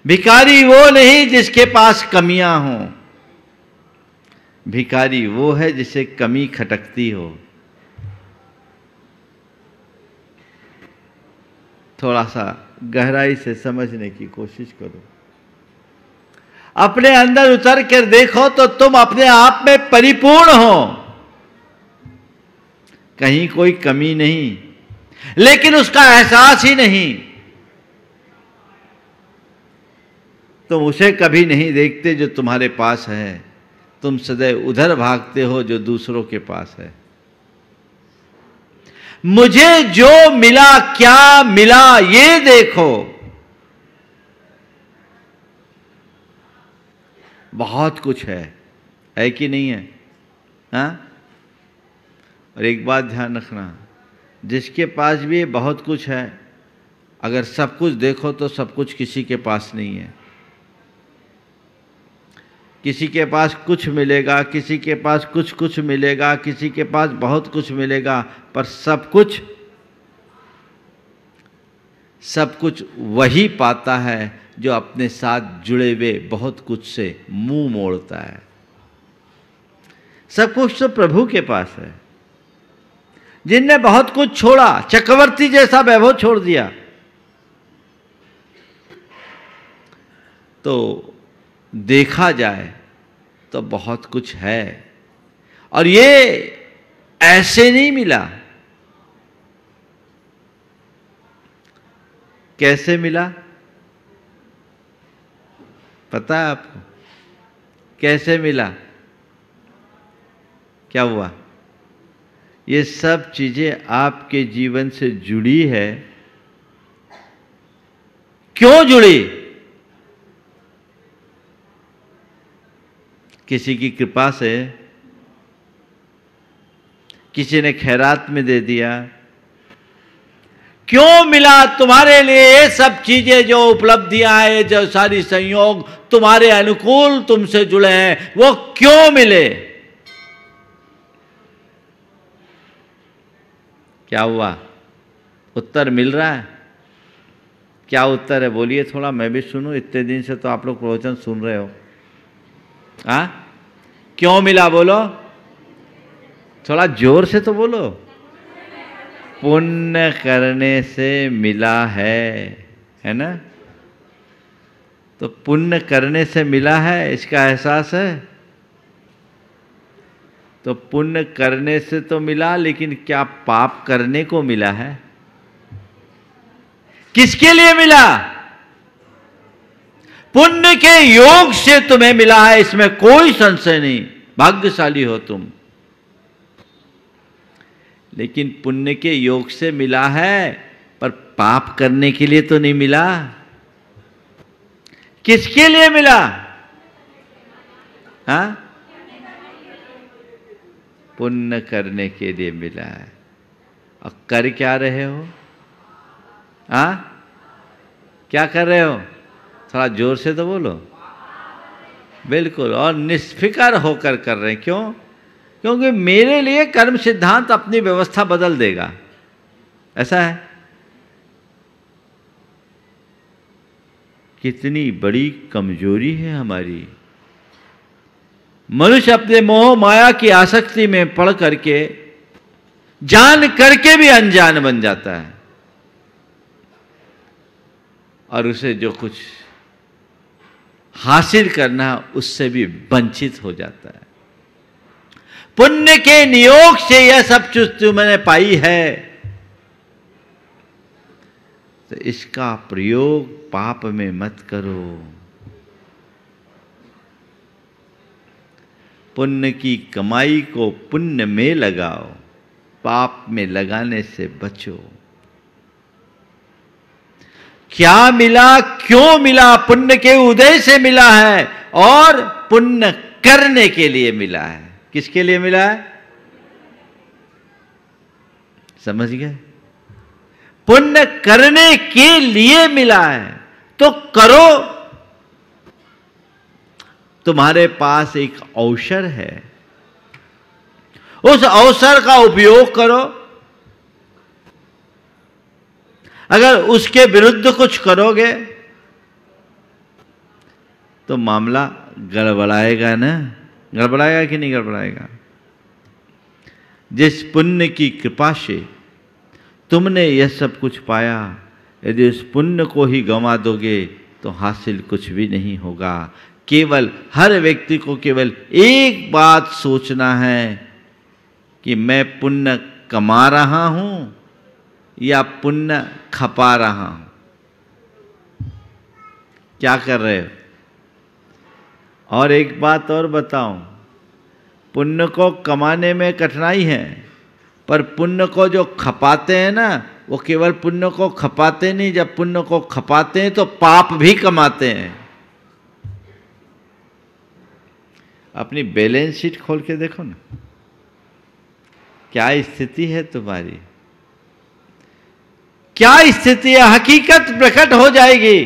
B: भिखारी वो नहीं जिसके पास कमियां हों, भिखारी वो है जिसे कमी खटकती हो। थोड़ा सा गहराई से समझने की कोशिश करो, अपने अंदर उतर कर देखो तो तुम अपने आप में परिपूर्ण हो, कहीं कोई कमी नहीं, लेकिन उसका एहसास ही नहीं। तुम उसे कभी नहीं देखते जो तुम्हारे पास है, तुम सदैव उधर भागते हो जो दूसरों के पास है। मुझे जो मिला, क्या मिला, ये देखो। बहुत कुछ है कि नहीं है? हाँ? और एक बात ध्यान रखना, जिसके पास भी बहुत कुछ है, अगर सब कुछ देखो तो सब कुछ किसी के पास नहीं है। किसी के पास कुछ मिलेगा, किसी के पास कुछ मिलेगा, किसी के पास बहुत कुछ मिलेगा, पर सब कुछ सब कुछ वही पाता है जो अपने साथ जुड़े हुए बहुत कुछ से मुंह मोड़ता है। सब कुछ तो प्रभु के पास है। जिनने बहुत कुछ छोड़ा, चक्रवर्ती जैसा वैभव छोड़ दिया, तो देखा जाए तो बहुत कुछ है। और ये ऐसे नहीं मिला। कैसे मिला पता है आपको? कैसे मिला? क्या हुआ? ये सब चीजें आपके जीवन से जुड़ी है। क्यों जुड़ी? किसी की कृपा से, किसी ने खैरात में दे दिया। क्यों मिला तुम्हारे लिए ये सब चीजें, जो उपलब्धियां हैं, जो सारी संयोग तुम्हारे अनुकूल तुमसे जुड़े हैं, वो क्यों मिले? क्या हुआ? उत्तर मिल रहा है? क्या उत्तर है? बोलिए थोड़ा, मैं भी सुनूं। इतने दिन से तो आप लोग प्रवचन सुन रहे हो। हाँ, क्यों मिला? बोलो थोड़ा जोर से तो बोलो। पुण्य करने से मिला है ना? तो पुण्य करने से मिला है, इसका एहसास है? तो पुण्य करने से तो मिला, लेकिन क्या पाप करने को मिला है? किसके लिए मिला? पुण्य के योग से तुम्हें मिला है, इसमें कोई संशय नहीं। भाग्यशाली हो तुम। लेकिन पुण्य के योग से मिला है, पर पाप करने के लिए तो नहीं मिला। किसके लिए मिला? हाँ, पुण्य करने के लिए मिला है। और कर क्या रहे हो? हाँ, क्या कर रहे हो? थोड़ा जोर से तो बोलो। बिल्कुल, और निष्फिकर होकर कर रहे हैं। क्यों? क्योंकि मेरे लिए कर्म सिद्धांत अपनी व्यवस्था बदल देगा, ऐसा है। कितनी बड़ी कमजोरी है हमारी। मनुष्य अपने मोह माया की आसक्ति में पड़ करके जान करके भी अनजान बन जाता है, और उसे जो कुछ हासिल करना उससे भी वंचित हो जाता है। पुण्य के नियोग से यह सब चीज तुमने पाई है, तो इसका प्रयोग पाप में मत करो। पुण्य की कमाई को पुण्य में लगाओ, पाप में लगाने से बचो। क्या मिला? क्यों मिला? पुण्य के उदय से मिला है, और पुण्य करने के लिए मिला है। किसके लिए मिला है? समझ गए? पुण्य करने के लिए मिला है, तो करो। तुम्हारे पास एक अवसर है, उस अवसर का उपयोग करो। अगर उसके विरुद्ध कुछ करोगे तो मामला गड़बड़ाएगा ना? गड़बड़ाएगा कि नहीं गड़बड़ाएगा? जिस पुण्य की कृपा से तुमने यह सब कुछ पाया, यदि उस पुण्य को ही गंवा दोगे तो हासिल कुछ भी नहीं होगा। केवल हर व्यक्ति को केवल एक बात सोचना है कि मैं पुण्य कमा रहा हूं या पुण्य खपा रहा हूं। क्या कर रहे हो? और एक बात और बताऊं, पुण्य को कमाने में कठिनाई है, पर पुण्य को जो खपाते हैं ना, वो केवल पुण्य को खपाते नहीं, जब पुण्य को खपाते हैं तो पाप भी कमाते हैं। अपनी बैलेंस शीट खोल के देखो ना, क्या स्थिति है तुम्हारी, क्या स्थिति है। हकीकत प्रकट हो जाएगी।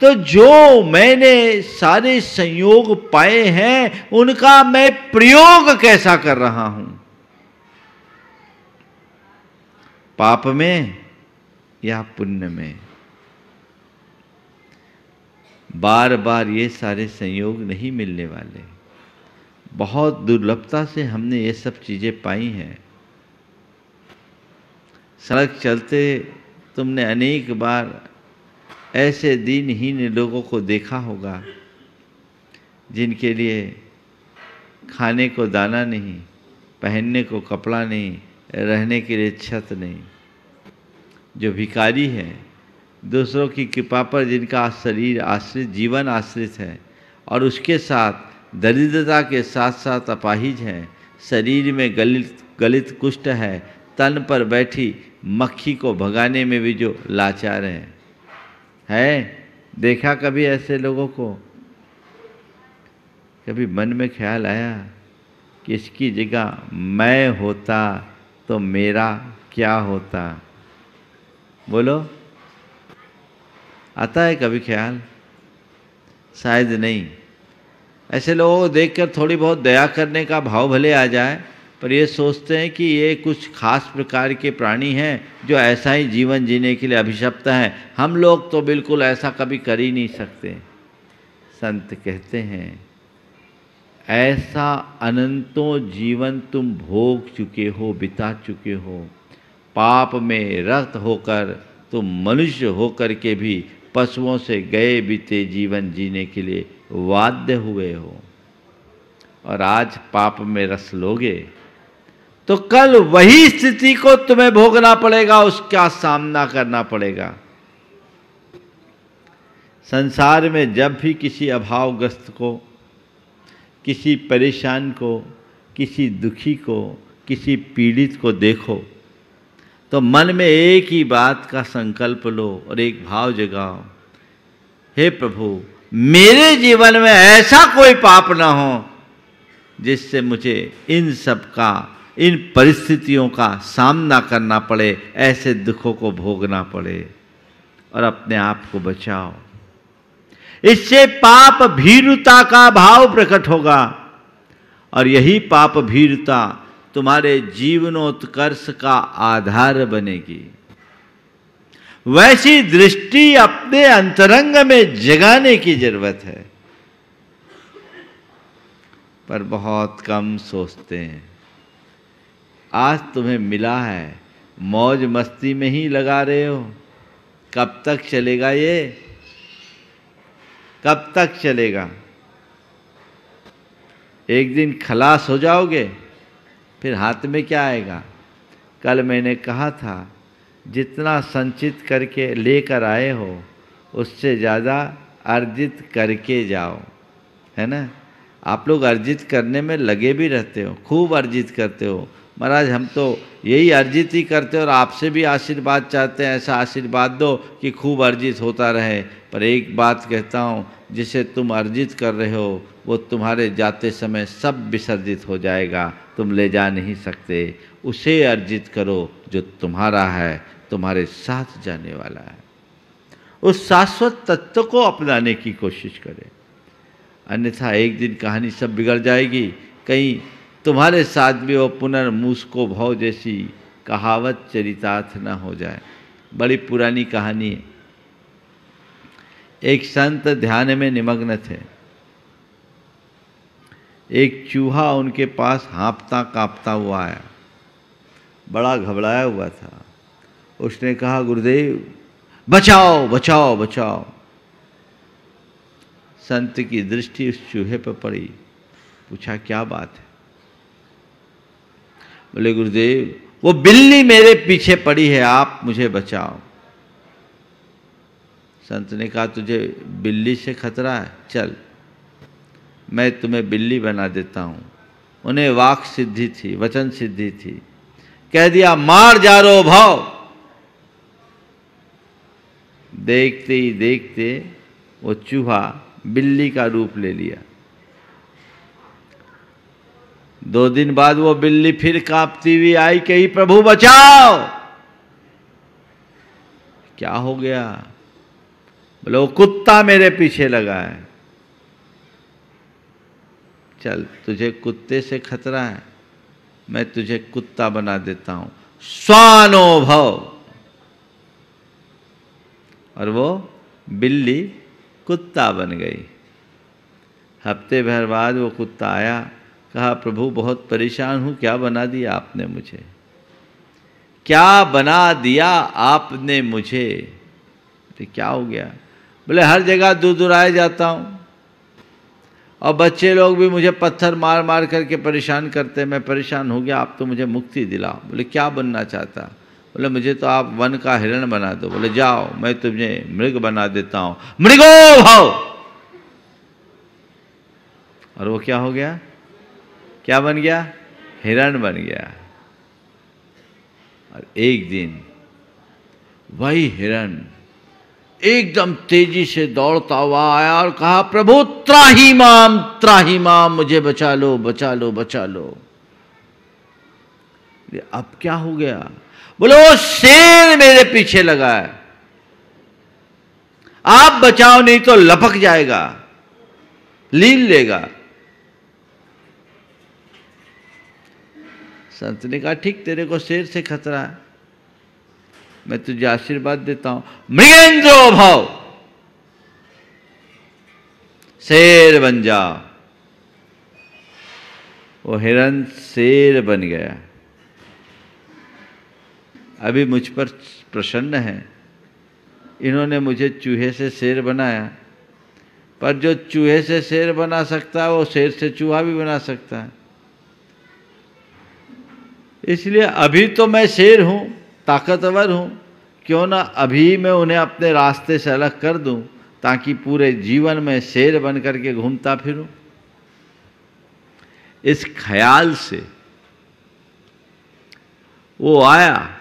B: तो जो मैंने सारे संयोग पाए हैं, उनका मैं प्रयोग कैसा कर रहा हूं। पाप में या पुण्य में। बार बार ये सारे संयोग नहीं मिलने वाले। बहुत दुर्लभता से हमने ये सब चीज़ें पाई हैं। सड़क चलते तुमने अनेक बार ऐसे दीनहीन लोगों को देखा होगा जिनके लिए खाने को दाना नहीं, पहनने को कपड़ा नहीं, रहने के लिए छत नहीं। जो भिखारी है, दूसरों की कृपा पर जिनका शरीर आश्रित, जीवन आश्रित है, और उसके साथ दरिद्रता के साथ साथ अपाहिज हैं, शरीर में गलित कुष्ठ है, तन पर बैठी मक्खी को भगाने में भी जो लाचार है। देखा कभी ऐसे लोगों को? कभी मन में ख्याल आया कि इसकी जगह मैं होता तो मेरा क्या होता? बोलो, आता है कभी ख्याल? शायद नहीं। ऐसे लोगों को देखकर थोड़ी बहुत दया करने का भाव भले आ जाए, पर ये सोचते हैं कि ये कुछ खास प्रकार के प्राणी हैं जो ऐसा ही जीवन जीने के लिए अभिशप्त हैं। हम लोग तो बिल्कुल ऐसा कभी कर ही नहीं सकते। संत कहते हैं, ऐसा अनंतों जीवन तुम भोग चुके हो, बिता चुके हो। पाप में रक्त होकर तुम मनुष्य होकर के भी पशुओं से गए बीते जीवन जीने के लिए बाध्य हुए हो, और आज पाप में रस लोगे तो कल वही स्थिति को तुम्हें भोगना पड़ेगा, उसका सामना करना पड़ेगा। संसार में जब भी किसी अभावग्रस्त को, किसी परेशान को, किसी दुखी को, किसी पीड़ित को देखो तो मन में एक ही बात का संकल्प लो और एक भाव जगाओ, हे प्रभु, मेरे जीवन में ऐसा कोई पाप ना हो जिससे मुझे इन सब का, इन परिस्थितियों का सामना करना पड़े, ऐसे दुखों को भोगना पड़े, और अपने आप को बचाओ। इससे पाप भीरुता का भाव प्रकट होगा, और यही पाप भीरुता तुम्हारे जीवनोत्कर्ष का आधार बनेगी। वैसी दृष्टि अपने अंतरंग में जगाने की जरूरत है, पर बहुत कम सोचते हैं। आज तुम्हें मिला है, मौज मस्ती में ही लगा रहे हो। कब तक चलेगा ये? कब तक चलेगा? एक दिन खलास हो जाओगे, फिर हाथ में क्या आएगा? कल मैंने कहा था, जितना संचित करके लेकर आए हो उससे ज़्यादा अर्जित करके जाओ, है ना? आप लोग अर्जित करने में लगे भी रहते हो, खूब अर्जित करते हो। महाराज, हम तो यही अर्जित ही करते हो और आपसे भी आशीर्वाद चाहते हैं। ऐसा आशीर्वाद दो कि खूब अर्जित होता रहे। पर एक बात कहता हूँ, जिसे तुम अर्जित कर रहे हो वो तुम्हारे जाते समय सब विसर्जित हो जाएगा, तुम ले जा नहीं सकते। उसे अर्जित करो जो तुम्हारा है, तुम्हारे साथ जाने वाला है। उस शाश्वत तत्व को अपनाने की कोशिश करें, अन्यथा एक दिन कहानी सब बिगड़ जाएगी। कहीं तुम्हारे साथ भी वो पुनर्मूसको भव जैसी कहावत चरितार्थ न हो जाए। बड़ी पुरानी कहानी है। एक संत ध्यान में निमग्न थे। एक चूहा उनके पास हाँफता कांपता हुआ आया, बड़ा घबराया हुआ था। उसने कहा, गुरुदेव बचाओ बचाओ बचाओ। संत की दृष्टि उस चूहे पर पड़ी। पूछा, क्या बात है? बोले, गुरुदेव वो बिल्ली मेरे पीछे पड़ी है, आप मुझे बचाओ। संत ने कहा, तुझे बिल्ली से खतरा है? चल मैं तुम्हें बिल्ली बना देता हूँ। उन्हें वाक सिद्धि थी, वचन सिद्धि थी। कह दिया, मार जा रो भाव। देखते ही देखते वो चूहा बिल्ली का रूप ले लिया। 2 दिन बाद वो बिल्ली फिर कांपती हुई आई, कही, प्रभु बचाओ। क्या हो गया? बोले, वो कुत्ता मेरे पीछे लगा है। चल, तुझे कुत्ते से खतरा है, मैं तुझे कुत्ता बना देता हूँ। स्वानो भव। और वो बिल्ली कुत्ता बन गई। हफ्ते भर बाद वो कुत्ता आया, कहा प्रभु बहुत परेशान हूँ, क्या बना दिया आपने मुझे, क्या बना दिया आपने मुझे। तो क्या हो गया? बोले हर जगह दूर दुराए जाता हूँ और बच्चे लोग भी मुझे पत्थर मार मार करके परेशान करते, मैं परेशान हो गया, आप तो मुझे मुक्ति दिलाओ। बोले क्या बनना चाहता? बोले मुझे तो आप वन का हिरण बना दो। बोले जाओ मैं तुझे मृग बना देता हूँ, मृगो भव। और वो क्या हो गया? क्या बन गया? हिरण बन गया। और एक दिन वही हिरण एकदम तेजी से दौड़ता हुआ आया और कहा प्रभु त्राही माम, मुझे बचा लो बचा लो बचा लो। अब क्या हो गया? बोलो वो शेर मेरे पीछे लगा है, आप बचाओ नहीं तो लपक जाएगा, लील लेगा। संत ने कहा ठीक, तेरे को शेर से खतरा है, मैं तुझे आशीर्वाद देता हूं, मृगेंद्रो भव, शेर बन जा। वो हिरण शेर बन गया। अभी मुझ पर प्रसन्न है, इन्होंने मुझे चूहे से शेर बनाया, पर जो चूहे से शेर बना सकता है वो शेर से चूहा भी बना सकता है। इसलिए अभी तो मैं शेर हूं, ताकतवर हूं, क्यों ना अभी मैं उन्हें अपने रास्ते से अलग कर दूं, ताकि पूरे जीवन में शेर बन करके घूमता फिरूं। इस ख्याल से वो आया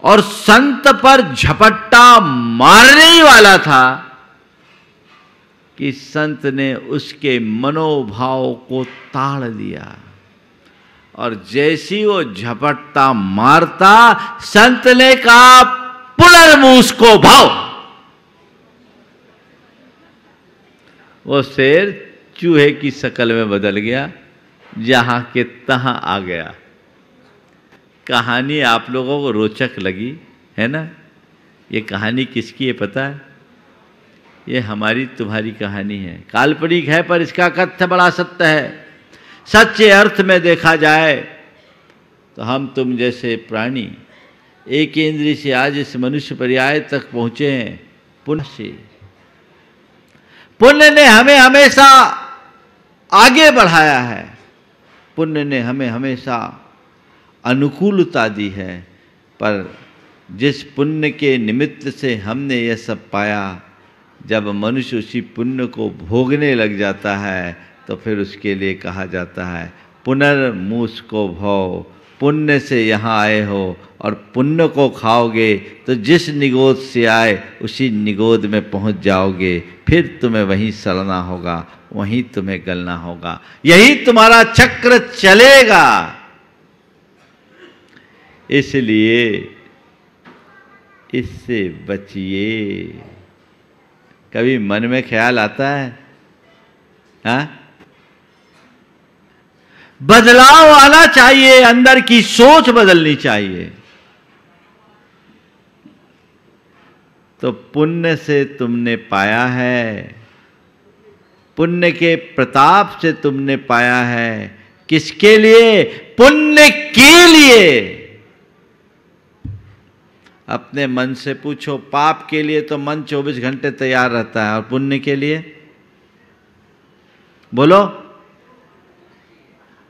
B: और संत पर झपट्टा मारने ही वाला था कि संत ने उसके मनोभाव को ताड़ दिया। और जैसी वो झपट्टा मारता, संत ने कहा पुनर्मूसको भव। वो शेर चूहे की शक्ल में बदल गया, जहां के तहां आ गया। कहानी आप लोगों को रोचक लगी है ना? ये कहानी किसकी है पता है? ये हमारी तुम्हारी कहानी है। काल्पनिक है पर इसका कथ्य बड़ा सत्य है। सच्चे अर्थ में देखा जाए तो हम तुम जैसे प्राणी एक इंद्रिय से आज इस मनुष्य पर्याय तक पहुंचे हैं पुण्य से। पुण्य ने हमें हमेशा आगे बढ़ाया है, पुण्य ने हमें हमेशा अनुकूलता दी है। पर जिस पुण्य के निमित्त से हमने यह सब पाया, जब मनुष्य उसी पुण्य को भोगने लग जाता है तो फिर उसके लिए कहा जाता है पुनर्मूसको भव। पुण्य से यहाँ आए हो और पुण्य को खाओगे तो जिस निगोद से आए उसी निगोद में पहुँच जाओगे। फिर तुम्हें वहीं सड़ना होगा, वहीं तुम्हें गलना होगा, यही तुम्हारा चक्र चलेगा। इसलिए इससे बचिए। कभी मन में ख्याल आता है हाँ? बदलाव आना चाहिए, अंदर की सोच बदलनी चाहिए। तो पुण्य से तुमने पाया है, पुण्य के प्रताप से तुमने पाया है। किसके लिए? पुण्य के लिए। अपने मन से पूछो, पाप के लिए तो मन 24 घंटे तैयार रहता है, और पुण्य के लिए बोलो।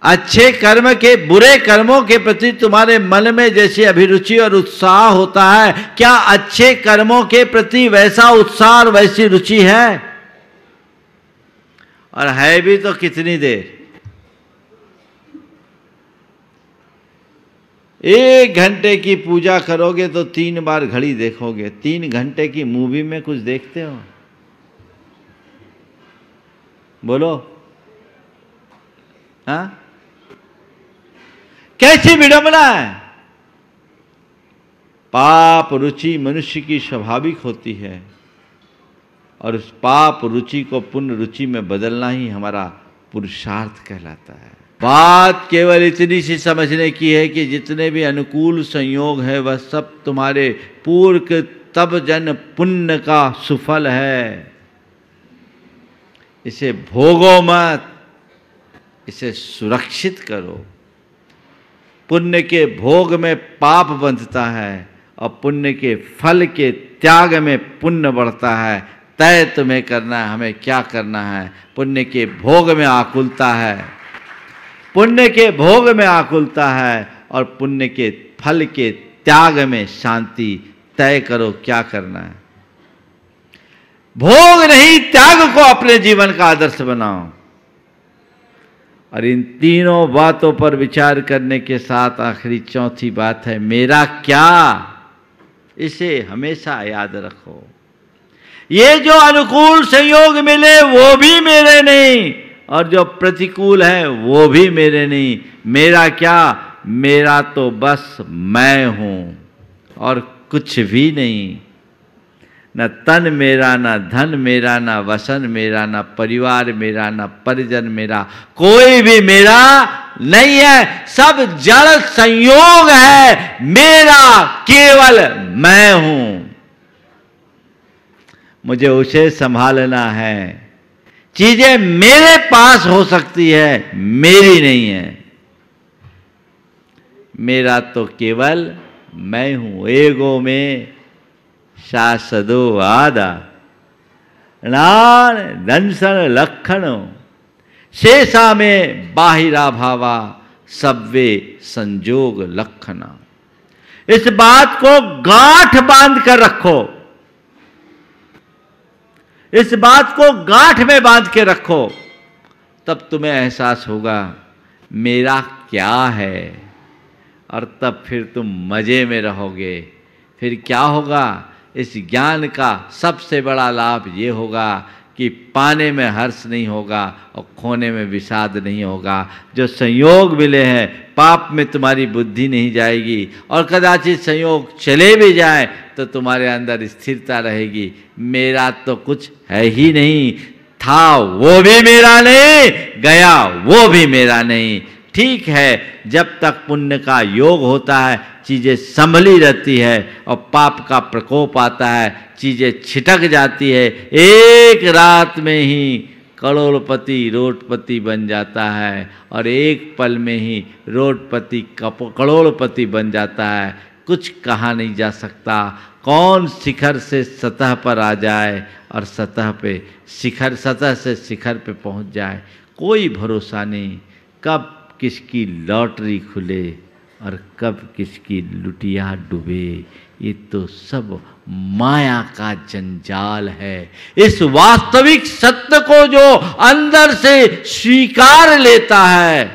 B: अच्छे कर्म के, बुरे कर्मों के प्रति तुम्हारे मन में जैसी अभिरुचि और उत्साह होता है, क्या अच्छे कर्मों के प्रति वैसा उत्साह और वैसी रुचि है? और है भी तो कितनी देर? 1 घंटे की पूजा करोगे तो 3 बार घड़ी देखोगे। 3 घंटे की मूवी में कुछ देखते हो? बोलो हाँ? कैसी विडंबना है। पाप रुचि मनुष्य की स्वाभाविक होती है, और उस पाप रुचि को पुण्य रुचि में बदलना ही हमारा पुरुषार्थ कहलाता है। बात केवल इतनी सी समझने की है कि जितने भी अनुकूल संयोग है वह सब तुम्हारे पूर्व तब जन पुण्य का सुफल है। इसे भोगो मत, इसे सुरक्षित करो। पुण्य के भोग में पाप बंधता है और पुण्य के फल के त्याग में पुण्य बढ़ता है। तय तुम्हें करना है, हमें क्या करना है। पुण्य के भोग में आकुलता है, पुण्य के भोग में आकुलता है और पुण्य के फल के त्याग में शांति। तय करो क्या करना है। भोग नहीं, त्याग को अपने जीवन का आदर्श बनाओ। और इन तीनों बातों पर विचार करने के साथ आखिरी चौथी बात है मेरा क्या। इसे हमेशा याद रखो। ये जो अनुकूल संयोग मिले वो भी मेरे नहीं और जो प्रतिकूल है वो भी मेरे नहीं। मेरा क्या, मेरा तो बस मैं हूं और कुछ भी नहीं। न तन मेरा, न धन मेरा, न वसन मेरा, न परिवार मेरा, न परिजन मेरा, कोई भी मेरा नहीं है। सब जड़ संयोग है, मेरा केवल मैं हूं। मुझे उसे संभालना है। चीजें मेरे पास हो सकती है, मेरी नहीं है। मेरा तो केवल मैं हूं। एगो में शासदो आदा नान दंसन लक्षणो शेषा में बाहिरा भावा सब्वे संजोग लक्षणा। इस बात को गांठ बांध कर रखो, इस बात को गांठ में बांध के रखो, तब तुम्हें एहसास होगा मेरा क्या है। और तब फिर तुम मजे में रहोगे। फिर क्या होगा, इस ज्ञान का सबसे बड़ा लाभ ये होगा कि पाने में हर्ष नहीं होगा और खोने में विषाद नहीं होगा। जो संयोग मिले हैं, पाप में तुम्हारी बुद्धि नहीं जाएगी और कदाचित संयोग चले भी जाए तो तुम्हारे अंदर स्थिरता रहेगी। मेरा तो कुछ है ही नहीं, था वो भी मेरा नहीं, गया वो भी मेरा नहीं। ठीक है, जब तक पुण्य का योग होता है चीज़ें संभली रहती है और पाप का प्रकोप आता है चीज़ें छिटक जाती है। एक रात में ही करोड़पति रोडपति बन जाता है और एक पल में ही रोडपति करोड़पति बन जाता है। कुछ कहा नहीं जा सकता। कौन शिखर से सतह पर आ जाए और सतह पे शिखर, सतह से शिखर पे पहुंच जाए, कोई भरोसा नहीं। कब किसकी लॉटरी खुले और कब किसकी लुटिया डूबे, ये तो सब माया का जंजाल है। इस वास्तविक सत्य को जो अंदर से स्वीकार लेता है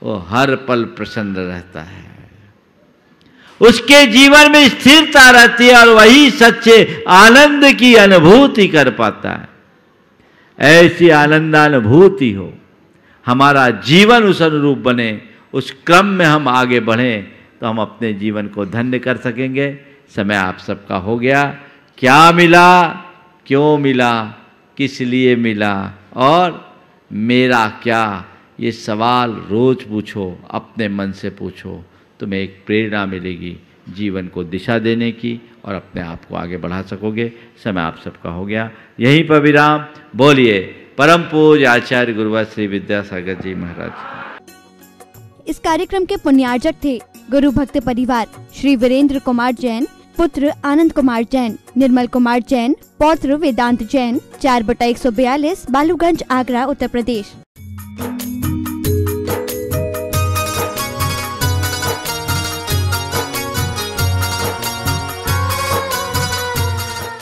B: वो हर पल प्रसन्न रहता है, उसके जीवन में स्थिरता रहती है और वही सच्चे आनंद की अनुभूति कर पाता है। ऐसी आनंदानुभूति हो, हमारा जीवन उस अनुरूप बने, उस क्रम में हम आगे बढ़ें तो हम अपने जीवन को धन्य कर सकेंगे। समय आप सबका हो गया। क्या मिला, क्यों मिला, किस लिए मिला और मेरा क्या, ये सवाल रोज पूछो, अपने मन से पूछो। तुम्हें एक प्रेरणा मिलेगी जीवन को दिशा देने की और अपने आप को आगे बढ़ा सकोगे। समय आप सबका हो गया। यहीं पर विराम। बोलिए परम पूज्य आचार्य गुरुवर श्री विद्यासागर जी महाराज।
A: इस कार्यक्रम के पुण्यार्जक थे गुरु भक्त परिवार श्री वीरेंद्र कुमार जैन, पुत्र आनंद कुमार जैन, निर्मल कुमार जैन, पौत्र वेदांत जैन, 4/142 बालूगंज, आगरा, उत्तर प्रदेश।